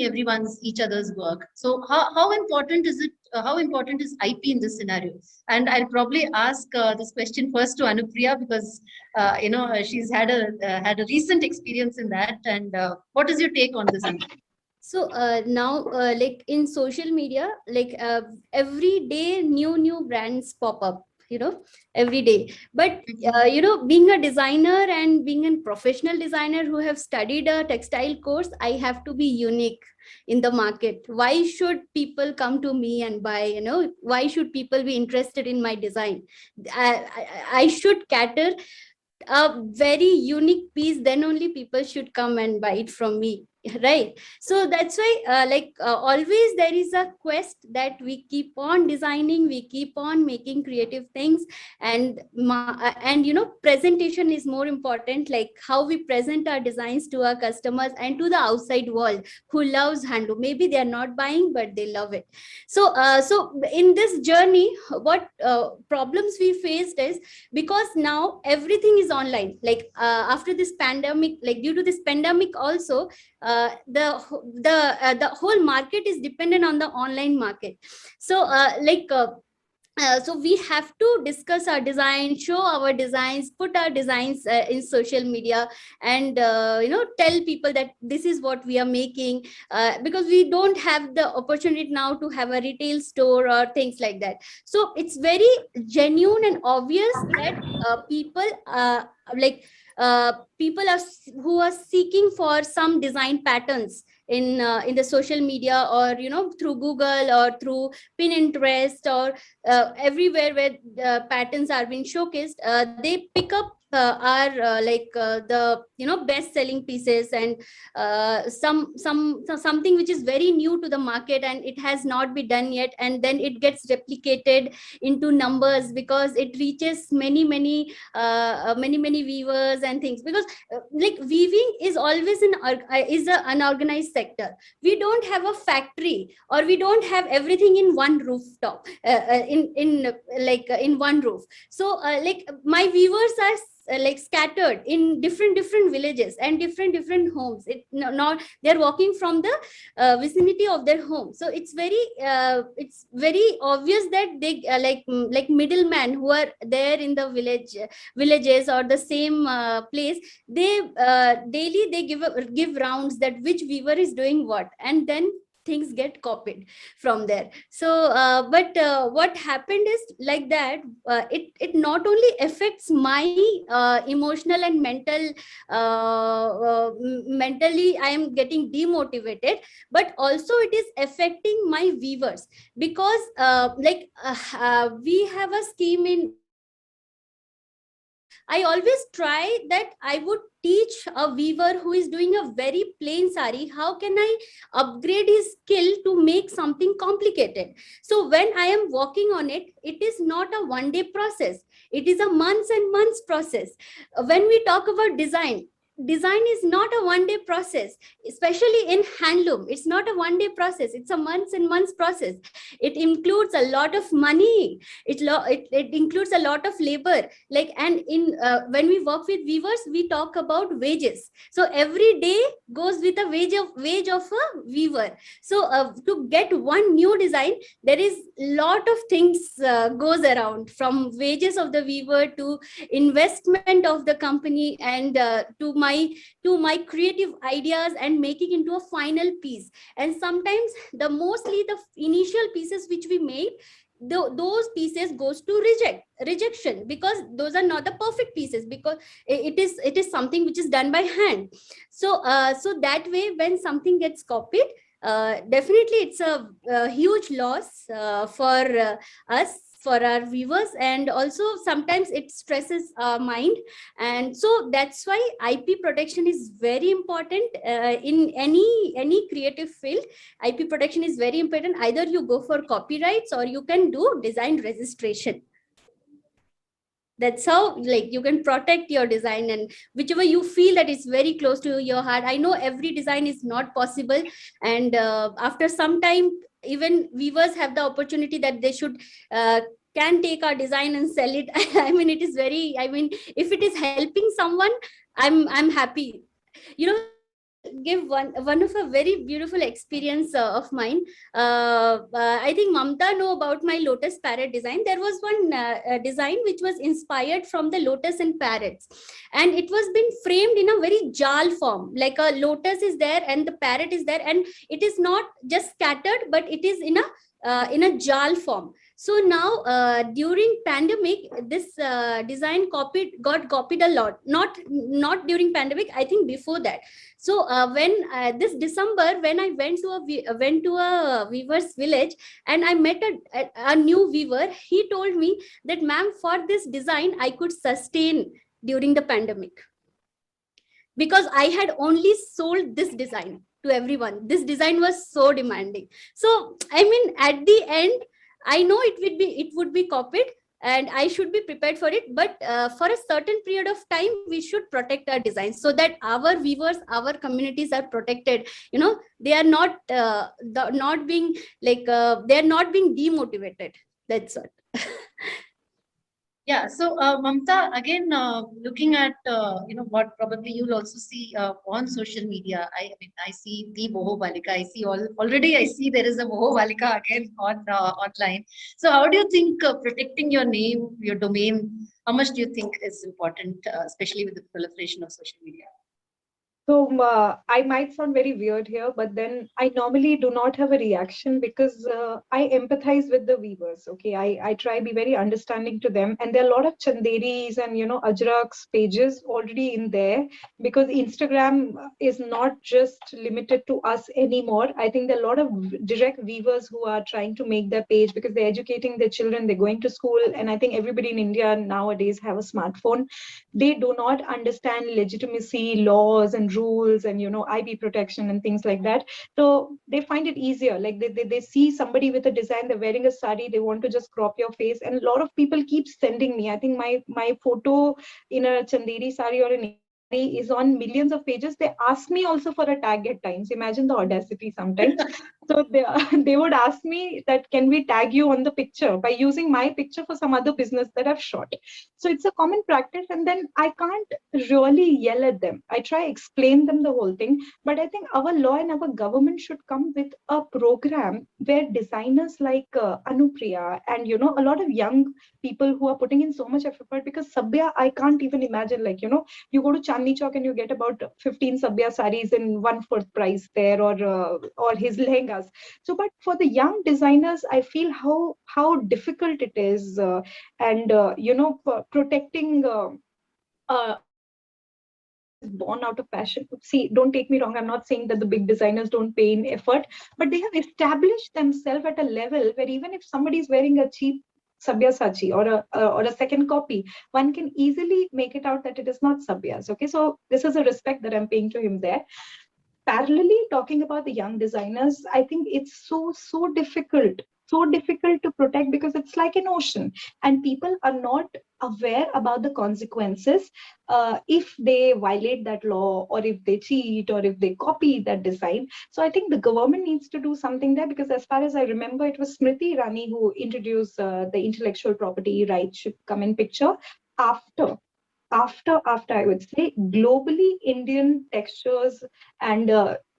each other's work. So how important is it? How important is IP in this scenario? And I'll probably ask this question first to Anupriya, because she's had a recent experience in that. And what is your take on this, Anupriya? So now, like in social media, like every day, new brands pop up, every day. But being a designer and being a professional designer who have studied a textile course, I have to be unique in the market. Why should people come to me and buy? Why should people be interested in my design? I should cater a very unique piece, then only people should come and buy it from me, right? So that's why always there is a quest that we keep on designing, we keep on making creative things. And presentation is more important, like how we present our designs to our customers and to the outside world who loves handloom. Maybe they are not buying, but they love it. So in this journey, what problems we faced is, because now everything is online, like after this pandemic, like due to this pandemic also, the whole market is dependent on the online market. So so we have to discuss our design, show our designs, put our designs in social media, and tell people that this is what we are making, because we don't have the opportunity now to have a retail store or things like that. So it's very genuine and obvious that people who are seeking for some design patterns in the social media, or through Google or through Pinterest, or everywhere where patterns are being showcased, they pick up the best selling pieces, and something which is very new to the market and it has not been done yet, and then it gets replicated into numbers, because it reaches many weavers and things. Because like weaving is always an unorganized sector. We don't have a factory, or we don't have everything in one rooftop, in one roof. So my weavers are scattered in different villages and different homes. Not they're walking from the vicinity of their home. So it's very obvious that they like middlemen who are there in the villages or the same place, they daily they give rounds that which weaver is doing what, and then things get copied from there. So what happened is like that, it not only affects my emotional and mentally I am getting demotivated, but also it is affecting my weavers, because we have a scheme in. I always try that I would teach a weaver who is doing a very plain sari, how can I upgrade his skill to make something complicated? So when I am working on it, it is not a one-day process. It is a months and months process. When we talk about design is not a one-day process, especially in handloom. It's not a one-day process. It's a months and months process. It includes a lot of money. It includes a lot of labor. And in when we work with weavers, we talk about wages. So every day goes with a wage of a weaver. So to get one new design, there is lot of things goes around, from wages of the weaver to investment of the company, and to my creative ideas and making into a final piece. And sometimes the initial pieces which we made, those pieces goes to rejection, because those are not the perfect pieces, because it is something which is done by hand. So that way, when something gets copied, definitely it's a huge loss for us, for our viewers, and also sometimes it stresses our mind. And so that's why IP protection is very important in any creative field. IP protection is very important. Either you go for copyrights or you can do design registration. That's how, like, you can protect your design, and whichever you feel that is very close to your heart. I know every design is not possible, and after some time, even weavers have the opportunity that they should can take our design and sell it. I mean, it is very, I mean, if it is helping someone, I'm happy. You know, give one of a very beautiful experience of mine. I think Mamta know about my lotus parrot design. There was one design which was inspired from the lotus and parrots, and it was been framed in a very jal form, like a lotus is there and the parrot is there, and it is not just scattered, but it is in a jal form. So now during pandemic, this design got copied a lot, not during pandemic, I think before that. So when this December, when I went to a weaver's village, and I met a new weaver, he told me that, ma'am, for this design I could sustain during the pandemic, because I had only sold this design to everyone. This design was so demanding. So I mean, at the end, I know it would be copied, and I should be prepared for it. But for a certain period of time, we should protect our designs so that our weavers, our communities are protected. You know, they are not not being like they are not being demotivated. That's what. Yeah, so Mamta, again, looking at what probably you'll also see on social media. I mean, I see the Boho Balika. I see already. I see there is a Boho Balika again on online. So, how do you think protecting your name, your domain? How much do you think is important, especially with the proliferation of social media? So I might sound very weird here, but then I normally do not have a reaction because I empathize with the weavers. Okay, I try be very understanding to them, and there are a lot of chanderis and Ajraks pages already in there, because Instagram is not just limited to us anymore. I think there are a lot of direct weavers who are trying to make their page because they're educating their children, they're going to school, and I think everybody in India nowadays have a smartphone. They do not understand legitimacy, laws and rules, and IP protection and things like that. So they find it easier. Like they see somebody with a design, they're wearing a sari, they want to just crop your face. And a lot of people keep sending me. I think my photo in a Chanderi sari or an is on millions of pages. They ask me also for a tag at times. Imagine the audacity sometimes. So they would ask me that, can we tag you on the picture by using my picture for some other business that I've shot? So it's a common practice, and then I can't really yell at them. I try explain them the whole thing, but I think our law and our government should come with a program where designers like Anupriya and a lot of young people who are putting in so much effort, because Sabya, I can't even imagine, like you go to Chandni Chowk and you get about 15 Sabya saris in 1/4 price there, or his lehengas. So, but for the young designers, I feel how difficult it is, and protecting. Born out of passion. See, don't take me wrong. I'm not saying that the big designers don't pay in effort, but they have established themselves at a level where even if somebody is wearing a cheap Sabyasachi or a second copy, one can easily make it out that it is not Sabya's. Okay, so this is a respect that I'm paying to him there. Parallelly, talking about the young designers, I think it's so difficult to protect, because it's like an ocean and people are not aware about the consequences if they violate that law, or if they cheat, or if they copy that design. So I think the government needs to do something there, because as far as I remember, it was Smriti Irani who introduced the intellectual property rights should come in picture after I would say globally Indian textures and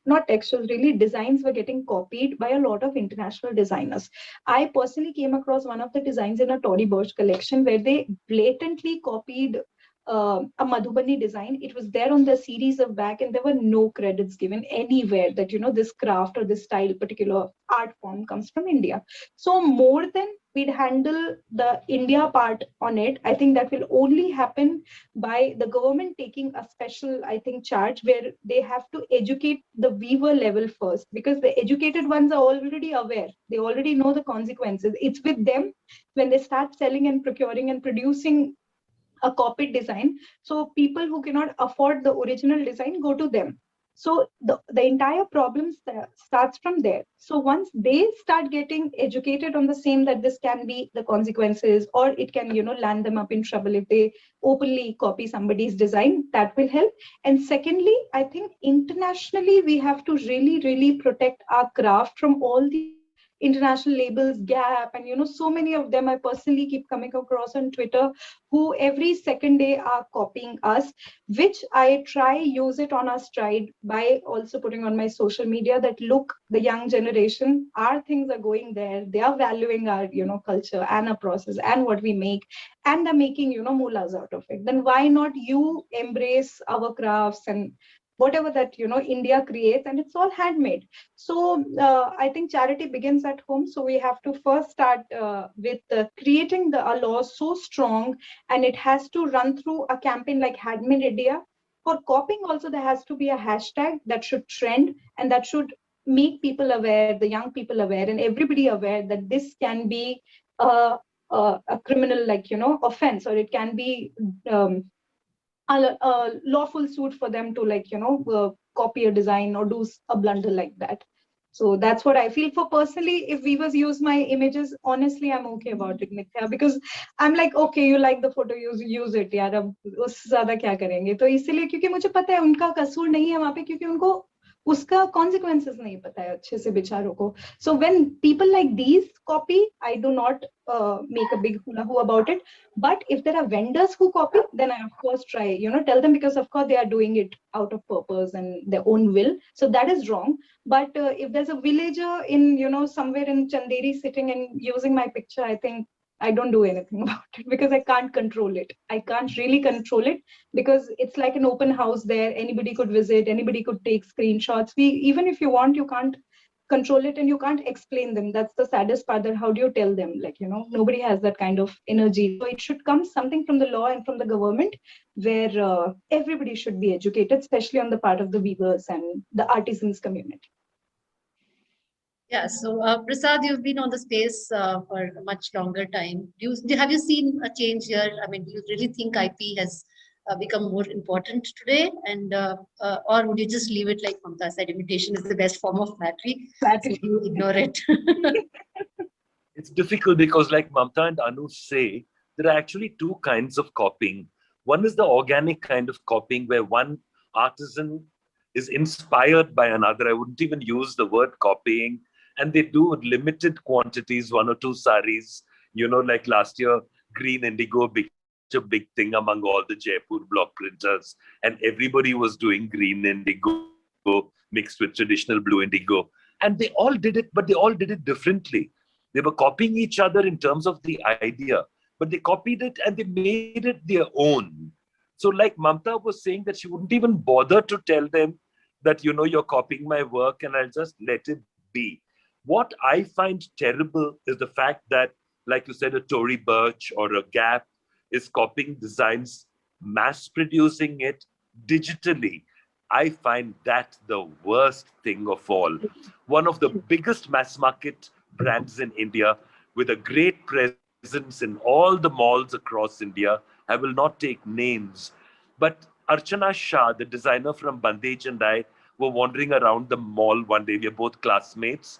not textures, really designs were getting copied by a lot of international designers. I personally came across one of the designs in a Tory Burch collection where they blatantly copied a Madhubani design. It was there on the series of back, and there were no credits given anywhere that this craft or this style, particular art form comes from India. So more than we'd handle the India part on it, I think that will only happen by the government taking a special, I think, charge where they have to educate the weaver level first, because the educated ones are already aware. They already know the consequences. It's with them when they start selling and procuring and producing a copied design. So people who cannot afford the original design go to them. So the entire problem starts from there. So once they start getting educated on the same, that this can be the consequences, or it can, land them up in trouble if they openly copy somebody's design, that will help. And secondly, I think internationally, we have to really, really protect our craft from all the international labels, Gap, and so many of them I personally keep coming across on Twitter, who every second day are copying us, which I try use it on our stride by also putting on my social media that, look, the young generation, our things are going there. They are valuing our, culture and our process and what we make, and they're making, mullahs out of it. Then why not you embrace our crafts and whatever that, India creates, and it's all handmade. So I think charity begins at home. So we have to first start with creating a law so strong, and it has to run through a campaign like Handmade India. For copying also, there has to be a hashtag that should trend, and that should make people aware, the young people aware, and everybody aware that this can be a criminal, offense, or it can be a lawful suit for them to copy a design or do a blunder like that. So that's what I feel. For personally, if weavers use my images, honestly, I'm okay about it, Nithya, because I'm like, okay, you like the photo, use it, यार अब उससे ज़्यादा क्या करेंगे? तो इसीलिए, क्योंकि मुझे पता है उनका कसूर नहीं है वहाँ पे, क्योंकि उनको उसका consequences नहीं पता है अच्छे से बेचारों को. So when people like these copy, I do not make a big hula-hoo about it. But if there are vendors who copy, then I of course try, tell them, because of course they are doing it out of purpose and their own will. So that is wrong. But if there's a villager in, somewhere in Chanderi sitting and using my picture, I think I don't do anything about it, because I can't control it. I can't really control it, because it's like an open house there. Anybody could visit, anybody could take screenshots. Even if you want, you can't control it, and you can't explain them. That's the saddest part, that how do you tell them? Nobody has that kind of energy. So it should come something from the law and from the government, where everybody should be educated, especially on the part of the weavers and the artisans community. Yeah, so Prasad, you've been on the space for a much longer time. Have you seen a change here? I mean, do you really think IP has become more important today? And or would you just leave it like Mamta said, imitation is the best form of flattery, so you ignore it? It's difficult because, like Mamta and Anu say, there are actually two kinds of copying. One is the organic kind of copying, where one artisan is inspired by another. I wouldn't even use the word copying. And they do limited quantities, 1 or 2 saris. Like last year, green indigo became a big thing among all the Jaipur block printers. And everybody was doing green indigo mixed with traditional blue indigo. And they all did it, but they all did it differently. They were copying each other in terms of the idea, but they copied it and they made it their own. So like Mamta was saying, that she wouldn't even bother to tell them that, you're copying my work, and I'll just let it be. What I find terrible is the fact that, like you said, a Tory Burch or a Gap is copying designs, mass producing it digitally. I find that the worst thing of all. One of the biggest mass market brands in India, with a great presence in all the malls across India. I will not take names, but Archana Shah, the designer from Bandej, and I were wandering around the mall one day. We are both classmates.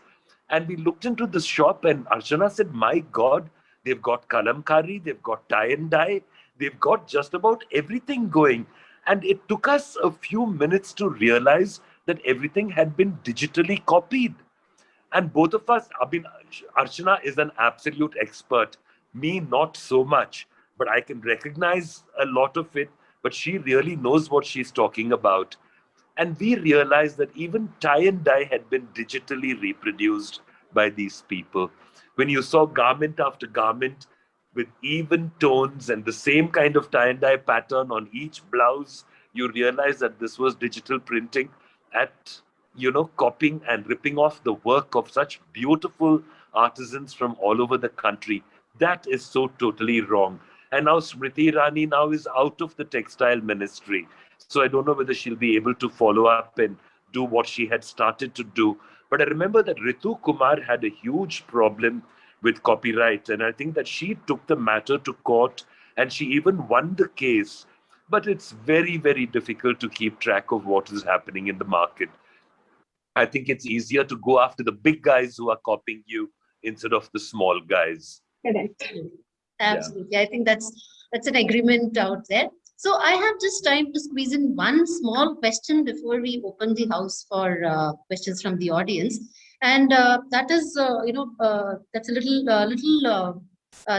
And we looked into the shop, and Archana said, my God, they've got kalamkari, they've got tie and dye, they've got just about everything going. And it took us a few minutes to realize that everything had been digitally copied. And both of us, Archana is an absolute expert. Me, not so much, but I can recognize a lot of it. But she really knows what she's talking about. And we realized that even tie and dye had been digitally reproduced by these people. When you saw garment after garment with even tones and the same kind of tie and dye pattern on each blouse, you realize that this was digital printing at, copying and ripping off the work of such beautiful artisans from all over the country. That is so totally wrong. And now Smriti Irani now is out of the textile ministry. So I don't know whether she'll be able to follow up and do what she had started to do. But I remember that Ritu Kumar had a huge problem with copyright. And I think that she took the matter to court, and she even won the case. but it's very, very difficult to keep track of what is happening in the market. I think it's easier to go after the big guys who are copying you instead of the small guys. Correct. Absolutely. I think that's an agreement out there. So I have just time to squeeze in one small question before we open the house for questions from the audience. And that is, that's a little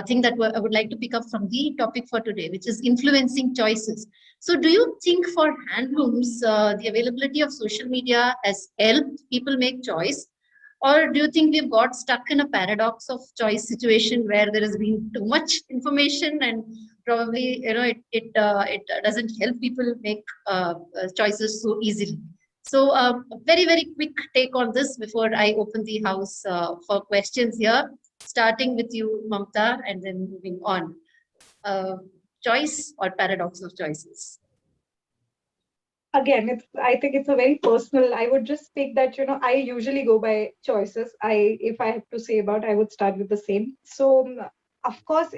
thing that I would like to pick up from the topic for today, which is influencing choices. So do you think for handlooms, the availability of social media has helped people make choice? Or do you think we've got stuck in a paradox of choice situation where there has been too much information and probably it doesn't help people make choices so easily? So a very, very quick take on this before I open the house for questions here, starting with you, Mamta, and then moving on. Choice or paradox of choices? Again, I think it's a very personal. I would just pick that, I usually go by choices. If I have to say about, I would start with the same. So of course,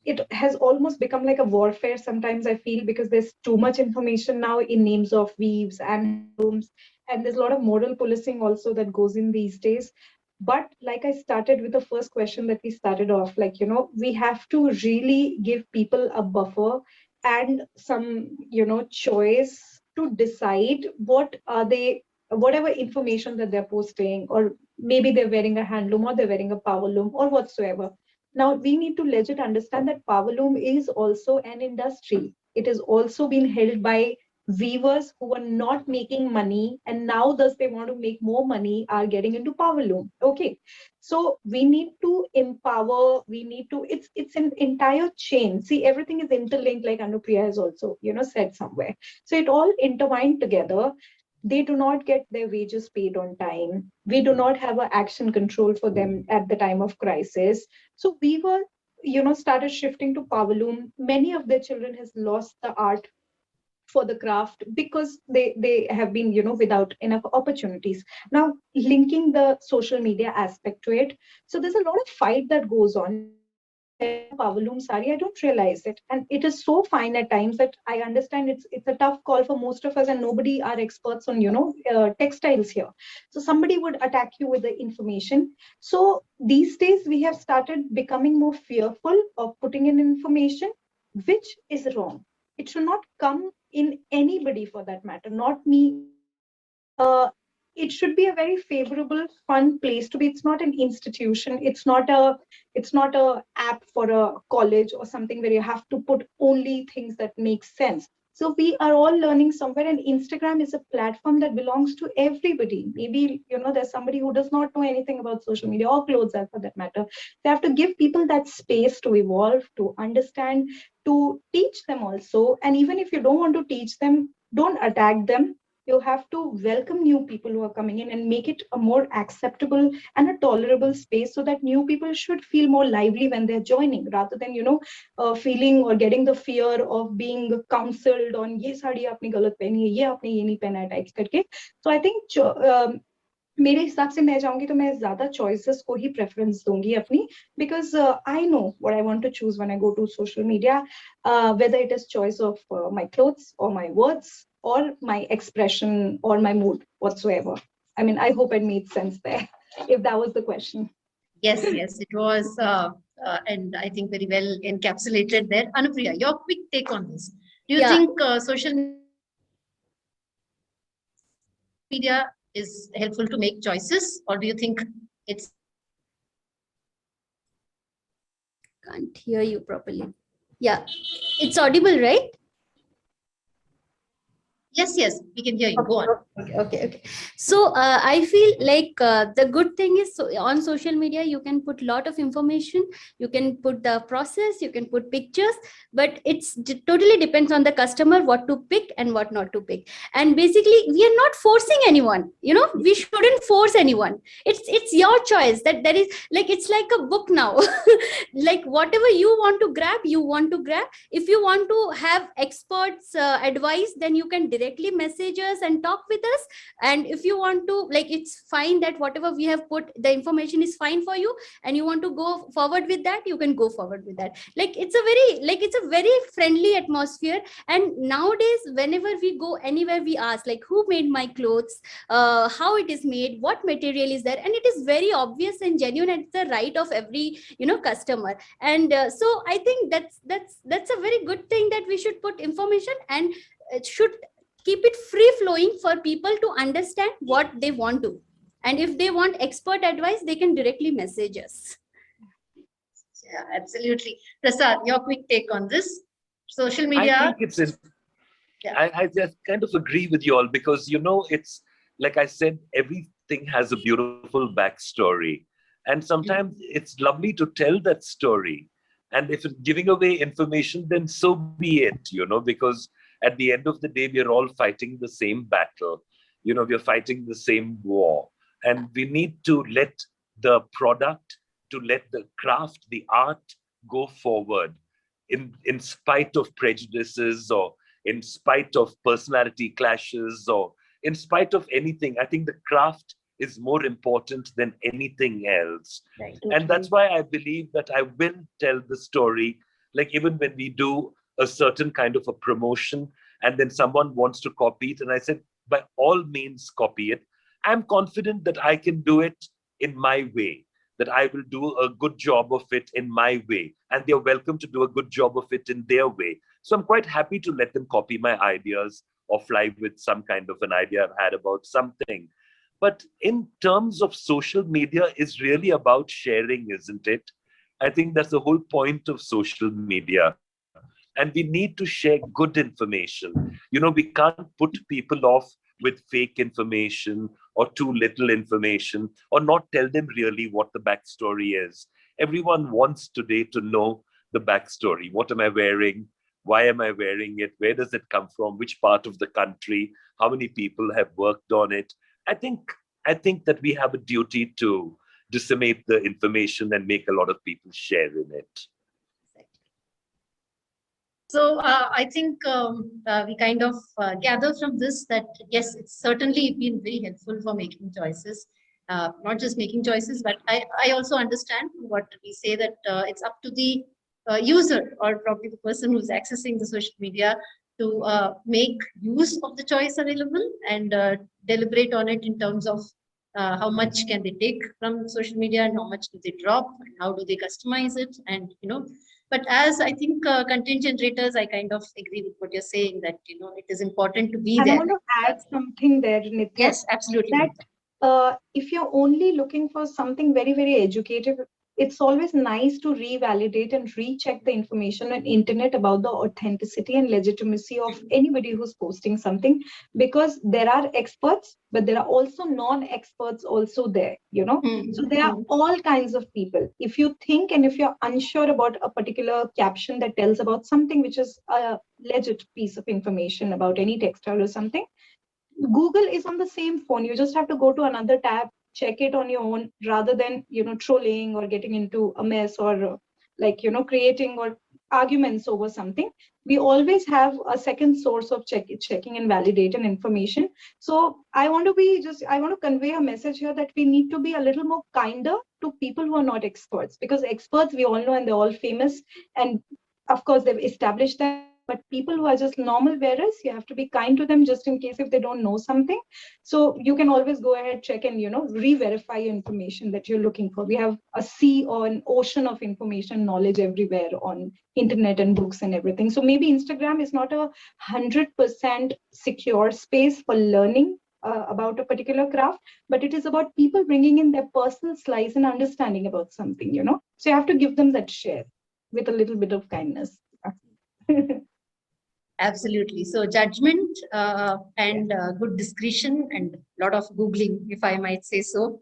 it has almost become like a warfare sometimes, I feel, because there's too much information now in names of weaves and looms, and there's a lot of moral policing also that goes in these days. But like I started with the first question that we started off, we have to really give people a buffer and some, choice to decide what are they, whatever information that they're posting, or maybe they're wearing a handloom or they're wearing a power loom or whatsoever. Now we need to legit understand that power loom is also an industry. It is also being held by weavers who are not making money, and now thus they want to make more money are getting into power loom. Okay, so we need to empower, we need to, it's an entire chain. See, everything is interlinked, like Anupriya has also said somewhere. So it all intertwined together. They do not get their wages paid on time. We do not have an action control for them at the time of crisis. So we were started shifting to power loom. Many of their children has lost the art for the craft because they have been without enough opportunities. Now linking the social media aspect to it, so there's a lot of fight that goes on. Power loom sari, I don't realize it, and it is so fine at times that I understand it's a tough call for most of us, and nobody are experts on textiles here. So somebody would attack you with the information. So these days we have started becoming more fearful of putting in information, which is wrong. It should not come in anybody for that matter, not me. It should be a very favorable, fun place to be. It's not an institution. It's not a app for a college or something where you have to put only things that make sense. So we are all learning somewhere, and Instagram is a platform that belongs to everybody. Maybe, there's somebody who does not know anything about social media or clothes for that matter. They have to give people that space to evolve, to understand, to teach them also. And even if you don't want to teach them, don't attack them. You have to welcome new people who are coming in and make it a more acceptable and a tolerable space, so that new people should feel more lively when they're joining, rather than, feeling or getting the fear of being counseled on, ye saadi aapne galat pehni hai, ye aapne ye nahi pehna hai types karke. So I think मेरे हिसाब से मैं चाहूंगी तो मैं ज्यादा choices को ही preference दूंगी अपनी, because I know what I want to choose when I go to social media, whether it is choice of my clothes or my words or my expression or my mood whatsoever. I mean, I hope it made sense there, if that was the question. Yes, it was, and I think very well encapsulated there. Anupriya, your quick take on this. Do you think social media is helpful to make choices, or do you think it's... Can't hear you properly. Yeah, it's audible, right? Yes, we can hear you. Go on. Okay. So I feel like the good thing is, on social media, you can put a lot of information, you can put the process, you can put pictures, but it's totally depends on the customer what to pick and what not to pick. And basically, we are not forcing anyone. We shouldn't force anyone. It's your choice. That is like, it's like a book now. Like whatever you want to grab, you want to grab. If you want to have experts advice, then you can directly directly message us and talk with us. And if you want to, like, it's fine that whatever we have put, the information is fine for you, and you want to go forward with that, you can go forward with that. Like, it's a very friendly atmosphere. And nowadays, whenever we go anywhere, we ask, like, who made my clothes, how it is made, what material is there, and it is very obvious and genuine, and it's the right of every customer. And so I think that's a very good thing, that we should put information, and it should keep it free flowing for people to understand what they want to. And if they want expert advice, they can directly message us. Yeah, absolutely. Prasad, your quick take on this. Social I media. think it's Yeah. I just kind of agree with you all, because it's like I said, everything has a beautiful backstory, and sometimes it's lovely to tell that story. And if it's giving away information, then so be it, because at the end of the day, we're all fighting the same battle. We're fighting the same war, and we need to let the product, to let the craft, the art go forward in spite of prejudices, or in spite of personality clashes, or in spite of anything. I think the craft is more important than anything else. Right. And that's why I believe that I will tell the story. Like, even when we do a certain kind of a promotion, and then someone wants to copy it, and I said, by all means, copy it. I'm confident that I can do it in my way, that I will do a good job of it in my way, and they're welcome to do a good job of it in their way. So I'm quite happy to let them copy my ideas, or fly with some kind of an idea I've had about something. But in terms of social media, is really about sharing, isn't it? I think that's the whole point of social media. And we need to share good information. We can't put people off with fake information, or too little information, or not tell them really what the backstory is. Everyone wants today to know the backstory. What am I wearing? Why am I wearing it? Where does it come from? Which part of the country? How many people have worked on it? I think that we have a duty to disseminate the information and make a lot of people share in it. So I think we kind of gather from this that, yes, it's certainly been very helpful for making choices. Not just making choices, but I also understand what we say, that it's up to the user, or probably the person who's accessing the social media, to make use of the choice available, and deliberate on it in terms of how much can they take from social media, and how much do they drop, and how do they customize it. And but as I think content generators, I kind of agree with what you're saying, that it is important to be And there. I want to add something there, Nitya. Yes, absolutely. That if you're only looking for something very, very educative, it's always nice to revalidate and recheck the information on internet about the authenticity and legitimacy of anybody who's posting something, because there are experts, but there are also non-experts also there, So there are all kinds of people. If you think, and if you're unsure about a particular caption that tells about something which is a legit piece of information about any textile or something, Google is on the same phone. You just have to go to another tab, check it on your own, rather than trolling or getting into a mess, or creating or arguments over something. We always have a second source of checking and validating information. So I want to convey a message here, that we need to be a little more kinder to people who are not experts, because experts, we all know, and they're all famous, and of course they've established that. But people who are just normal wearers, you have to be kind to them, just in case if they don't know something. So you can always go ahead, check, and re-verify information that you're looking for. We have a sea or an ocean of information, knowledge everywhere on internet and books and everything. So maybe Instagram is not 100% secure space for learning about a particular craft, but it is about people bringing in their personal slice and understanding about something. So you have to give them that share with a little bit of kindness. Absolutely. So judgment and good discretion and a lot of Googling, if I might say so,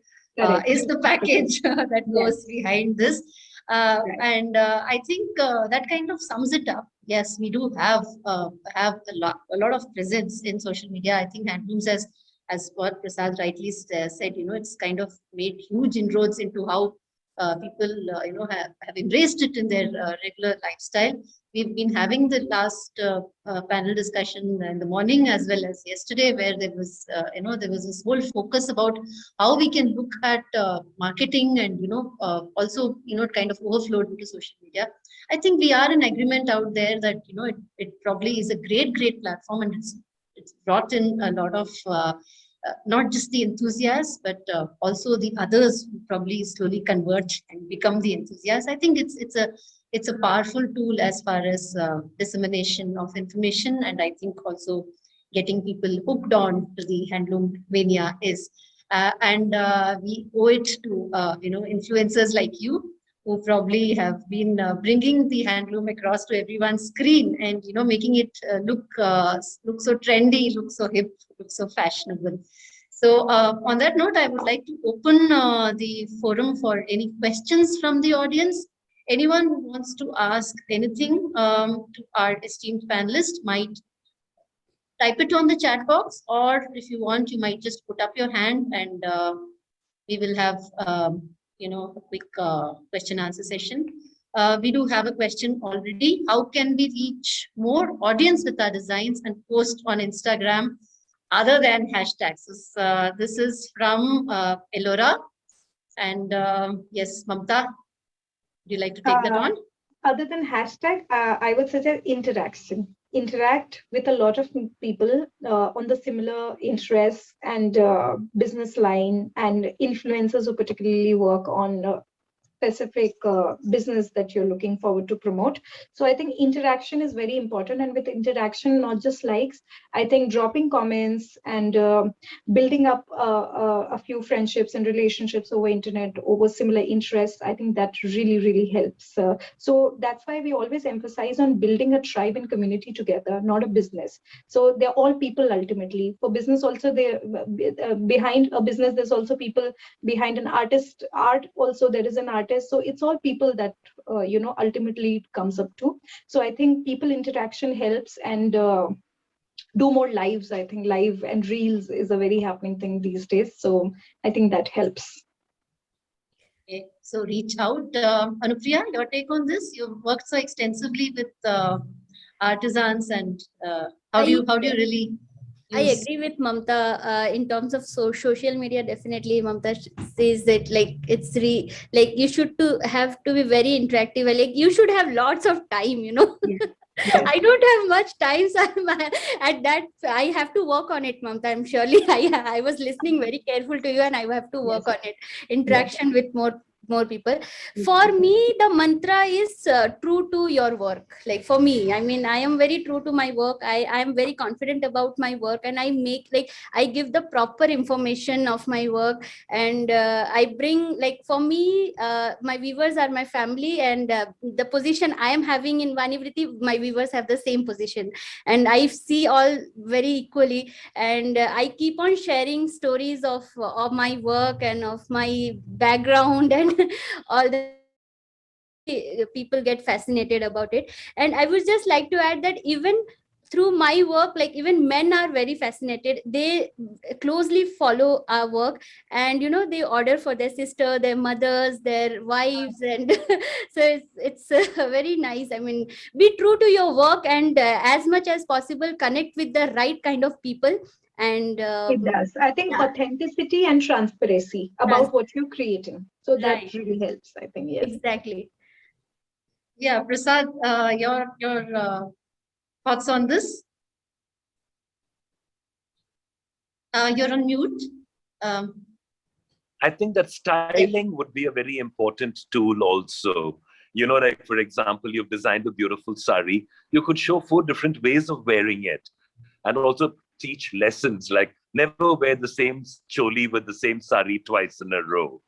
is the package that goes behind this. And I think that kind of sums it up. Yes, we do have a lot of presence in social media. I think Handlooms, as what Prasad rightly said, it's kind of made huge inroads into how people, have embraced it in their regular lifestyle. We've been having the last panel discussion in the morning as well as yesterday, where there was, there was this whole focus about how we can look at marketing and, also, it kind of overflowed into social media. I think we are in agreement out there that, it probably is a great platform, and it's brought in a lot of not just the enthusiasts, but also the others who probably slowly converge and become the enthusiasts. I think it's a powerful tool as far as dissemination of information, and I think also getting people hooked on to the handloom mania is. And we owe it to influencers like you, who probably have been bringing the handloom across to everyone's screen, and making it look so trendy, look so hip, look so fashionable. So on that note, I would like to open the forum for any questions from the audience. Anyone who wants to ask anything to our esteemed panelist might type it on the chat box, or if you want, you might just put up your hand, and we will have a quick question answer session. We do have a question already. How can we reach more audience with our designs and post on Instagram other than hashtags? This is from Elora. And yes, Mamta, would you like to take that on? Other than hashtag, I would suggest interaction. Interact with a lot of people on the similar interests and business line, and influencers who particularly work on specific business that you're looking forward to promote. So I think interaction is very important, and with interaction, not just likes, I think dropping comments and building up a few friendships and relationships over internet, over similar interests, I think that really helps. So that's why we always emphasize on building a tribe and community together, not a business. So they're all people ultimately. For business also, they behind a business, there's also people behind an artist. Art also, there is an artist. So it's all people that ultimately it comes up to. So I think people interaction helps, and do more lives. I think live and reels is a very happening thing these days. So I think that helps. Okay, so reach out. Anupriya, your take on this? You've worked so extensively with artisans, and how do you really I agree with Mamta in terms of social media. Definitely, Mamta says that like it's you should have to be very interactive. Like you should have lots of time. Yeah. I don't have much time, so at that I have to work on it, Mamta. I'm surely I was listening very careful to you, and I have to work on it. Interaction with more people. For me, the mantra is true to your work. Like for me, I mean, I am very true to my work. I am very confident about my work, and I give the proper information of my work, and I bring, like, for me, my viewers are my family, and the position I am having in Vanivriti, my viewers have the same position, and I see all very equally, and I keep on sharing stories of my work and of my background and all the people get fascinated about it. And I would just like to add that even through my work, like even men are very fascinated. They closely follow our work, and they order for their sister, their mothers, their wives, and so it's very nice. I mean, be true to your work, and as much as possible connect with the right kind of people. And It does. I think authenticity and transparency about what you're creating. So that really helps, I think. Yes. Exactly. Yeah, Prasad, your thoughts on this? You're on mute. I think that styling would be a very important tool also. Like for example, you've designed a beautiful sari. You could show 4 different ways of wearing it, and also teach lessons like never wear the same choli with the same sari twice in a row.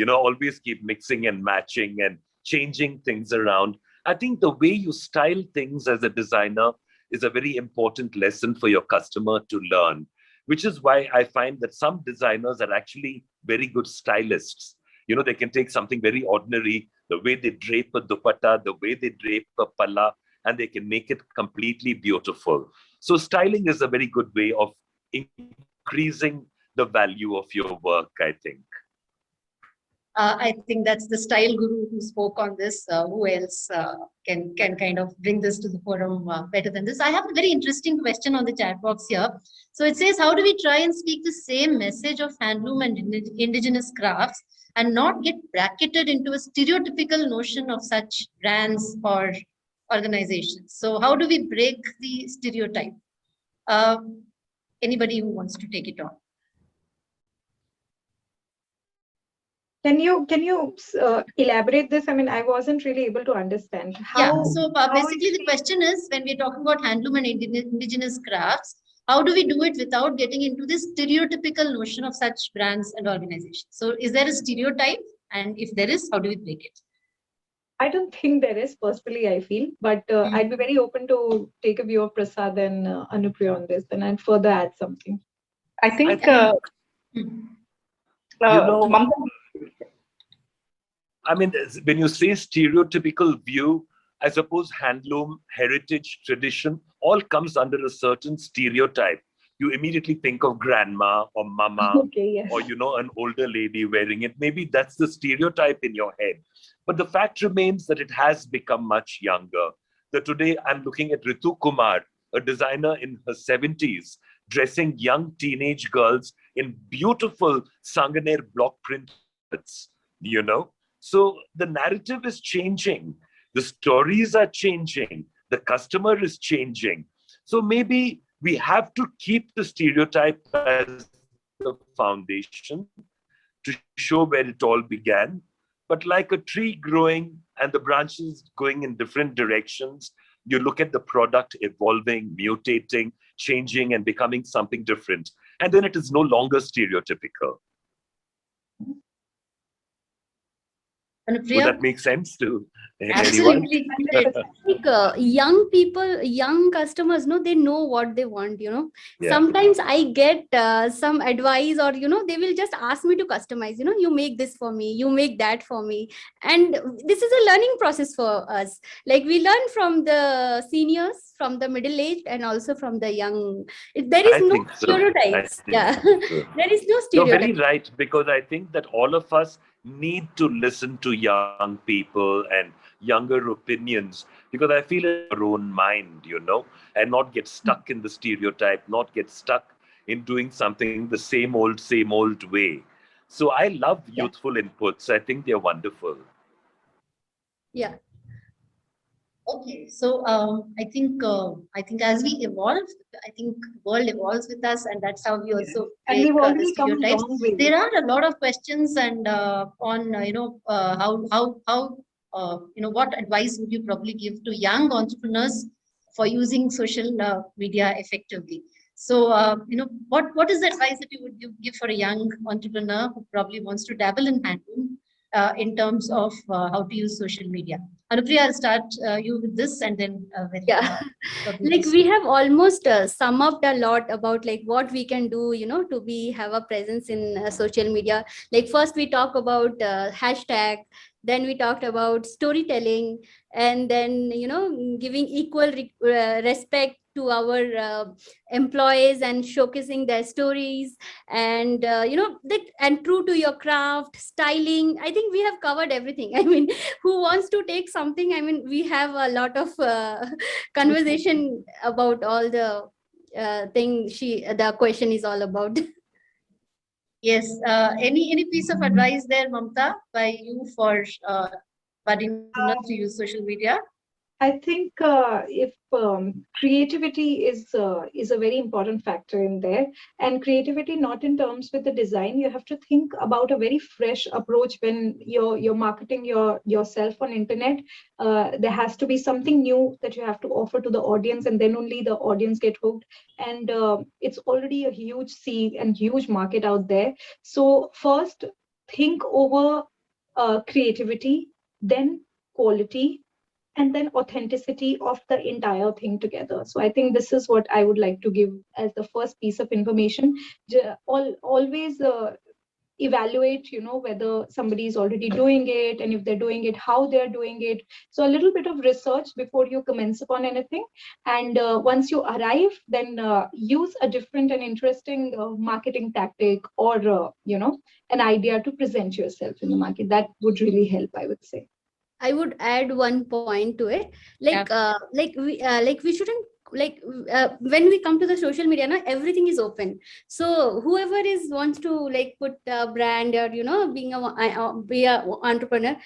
Always keep mixing and matching and changing things around. I think the way you style things as a designer is a very important lesson for your customer to learn, which is why I find that some designers are actually very good stylists. They can take something very ordinary, the way they drape a dupatta, the way they drape a palla, and they can make it completely beautiful. So styling is a very good way of increasing the value of your work, I think. I think that's the style guru who spoke on this. Who else can kind of bring this to the forum better than this? I have a very interesting question on the chat box here. So it says, how do we try and speak the same message of handloom and indigenous crafts and not get bracketed into a stereotypical notion of such brands or organizations? So how do we break the stereotype? Anybody who wants to take it on? Can you elaborate this? I mean, I wasn't really able to understand. Yeah, so how basically is the question is, when we're talking about handloom and indigenous crafts, how do we do it without getting into this stereotypical notion of such brands and organizations? So is there a stereotype? And if there is, how do we break it? I don't think there is, personally, I feel, but I'd be very open to take a view of Prasad and Anupriya on this, and I'd further add something. I think know, I mean, when you say stereotypical view, I suppose handloom, heritage, tradition, all comes under a certain stereotype. You immediately think of grandma or mama, Okay, yes. or, an older lady wearing it. Maybe that's the stereotype in your head. But the fact remains that it has become much younger. That today I'm looking at Ritu Kumar, a designer in her 70s, dressing young teenage girls in beautiful Sanganer block prints, So the narrative is changing. The stories are changing. The customer is changing. So maybe we have to keep the stereotype as the foundation to show where it all began. But like a tree growing and the branches going in different directions, you look at the product evolving, mutating, changing, and becoming something different. And then it is no longer stereotypical. Would that make sense to anyone? Absolutely. Like young people, young customers, they know what they want, Yeah. Sometimes I get some advice, or they will just ask me to customize, you make this for me, you make that for me. And this is a learning process for us. Like, we learn from the seniors, from the middle-aged, and also from the young. There is no stereotypes. Yeah. There is no stereotype. You're very right, because I think that all of us need to listen to young people and younger opinions, because I feel in our own mind, and not get stuck in the stereotype, not get stuck in doing something the same old way. So I love youthful inputs. I think they're wonderful. Yeah. Okay, so I think as we evolve, I think world evolves with us, and that's how we also And we've break already the come a stereotypes. long way. There are a lot of questions, and on how what advice would you probably give to young entrepreneurs for using social media effectively? So what is the advice that you would give for a young entrepreneur who probably wants to dabble in handloom in terms of how to use social media? Anupriya, I'll start you with this, and then like, we have almost summed up a lot about like what we can do, to have a presence in social media. Like, first we talk about hashtag, then we talked about storytelling, and then giving equal respect to our employees and showcasing their stories, and that, and true to your craft, styling. I think we have covered everything. I mean, who wants to take something? I mean, we have a lot of conversation about all the thing the question is all about. Yes. Any piece of advice there, Mamta, by you for budding entrepreneurs to use social media? I think if creativity is a very important factor in there, and creativity not in terms with the design, you have to think about a very fresh approach when you're marketing yourself on internet. There has to be something new that you have to offer to the audience, and then only the audience get hooked. And it's already a huge sea and huge market out there. So first, think over creativity, then quality, and then authenticity of the entire thing together. So I think this is what I would like to give as the first piece of information. Always evaluate, whether somebody is already doing it, and if they're doing it, how they're doing it. So a little bit of research before you commence upon anything. And once you arrive, then use a different and interesting marketing tactic, or, an idea to present yourself in the market. That would really help, I would say. I would add one point to it. Like we shouldn't, when we come to the social media now, everything is open. So whoever wants to like put a brand, or being be a entrepreneur,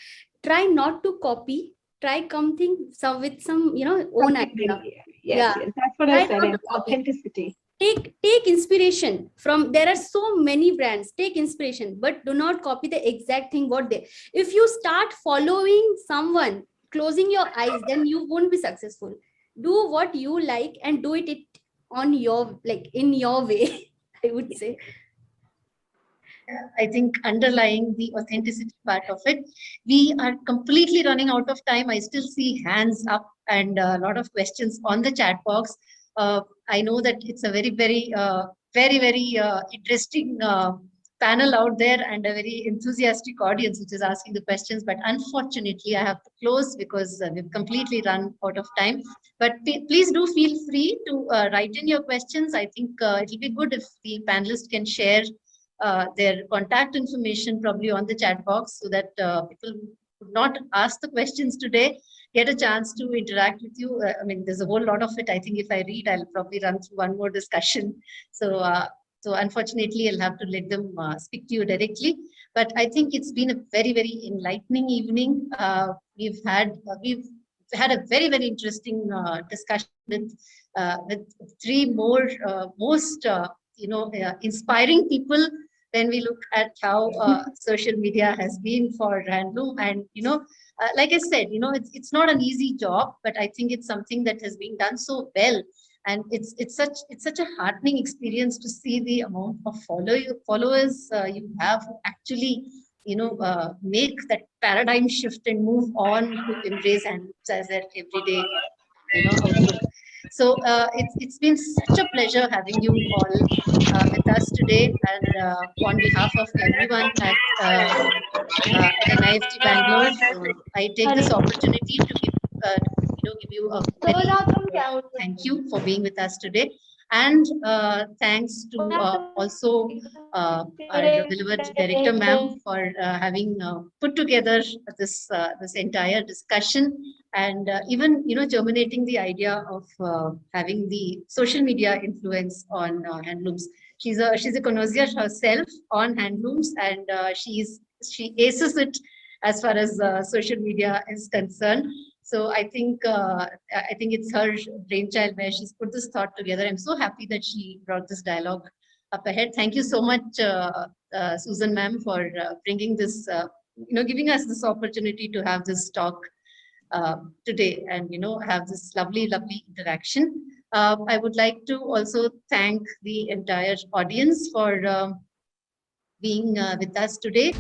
try not to copy, try something with some own idea. Yes, that's what I said. And authenticity. Take inspiration from, there are so many brands. Take inspiration, but do not copy the exact thing what they. If you start following someone, closing your eyes, then you won't be successful. Do what you like and do it on your, like, in your way. I would say. I think underlying the authenticity part of it, we are completely running out of time. I still see hands up and a lot of questions on the chat box. I know that it's a very, very, very interesting panel out there, and a very enthusiastic audience which is asking the questions. But unfortunately, I have to close because we've completely run out of time. But please do feel free to write in your questions. I think it will be good if the panelists can share their contact information probably on the chat box, so that people who could not ask the questions today get a chance to interact with you. I mean, there's a whole lot of it. I think if I read, I'll probably run through one more discussion. So unfortunately, I'll have to let them speak to you directly. But I think it's been a very, very enlightening evening. We've had a very, very interesting discussion with three more most inspiring people when we look at how social media has been for Handloom. And like I said, it's not an easy job, but I think it's something that has been done so well. And it's such a heartening experience to see the amount of followers you have who actually make that paradigm shift and move on to embrace and as their everyday outlook. So it's been such a pleasure having you all with us today, and on behalf of everyone at NIFT Bangalore, I take this opportunity to give you a very thank you for being with us today, and thanks to also our beloved director ma'am for having put together this entire discussion, and even germinating the idea of having the social media influence on handlooms. She's a connoisseur herself on handlooms, and she aces it as far as social media is concerned. So I think it's her brainchild where she's put this thought together. I'm so happy that she brought this dialogue up ahead. Thank you so much, Susan ma'am, for bringing this, giving us this opportunity to have this talk today, and have this lovely interaction. I would like to also thank the entire audience for being with us today.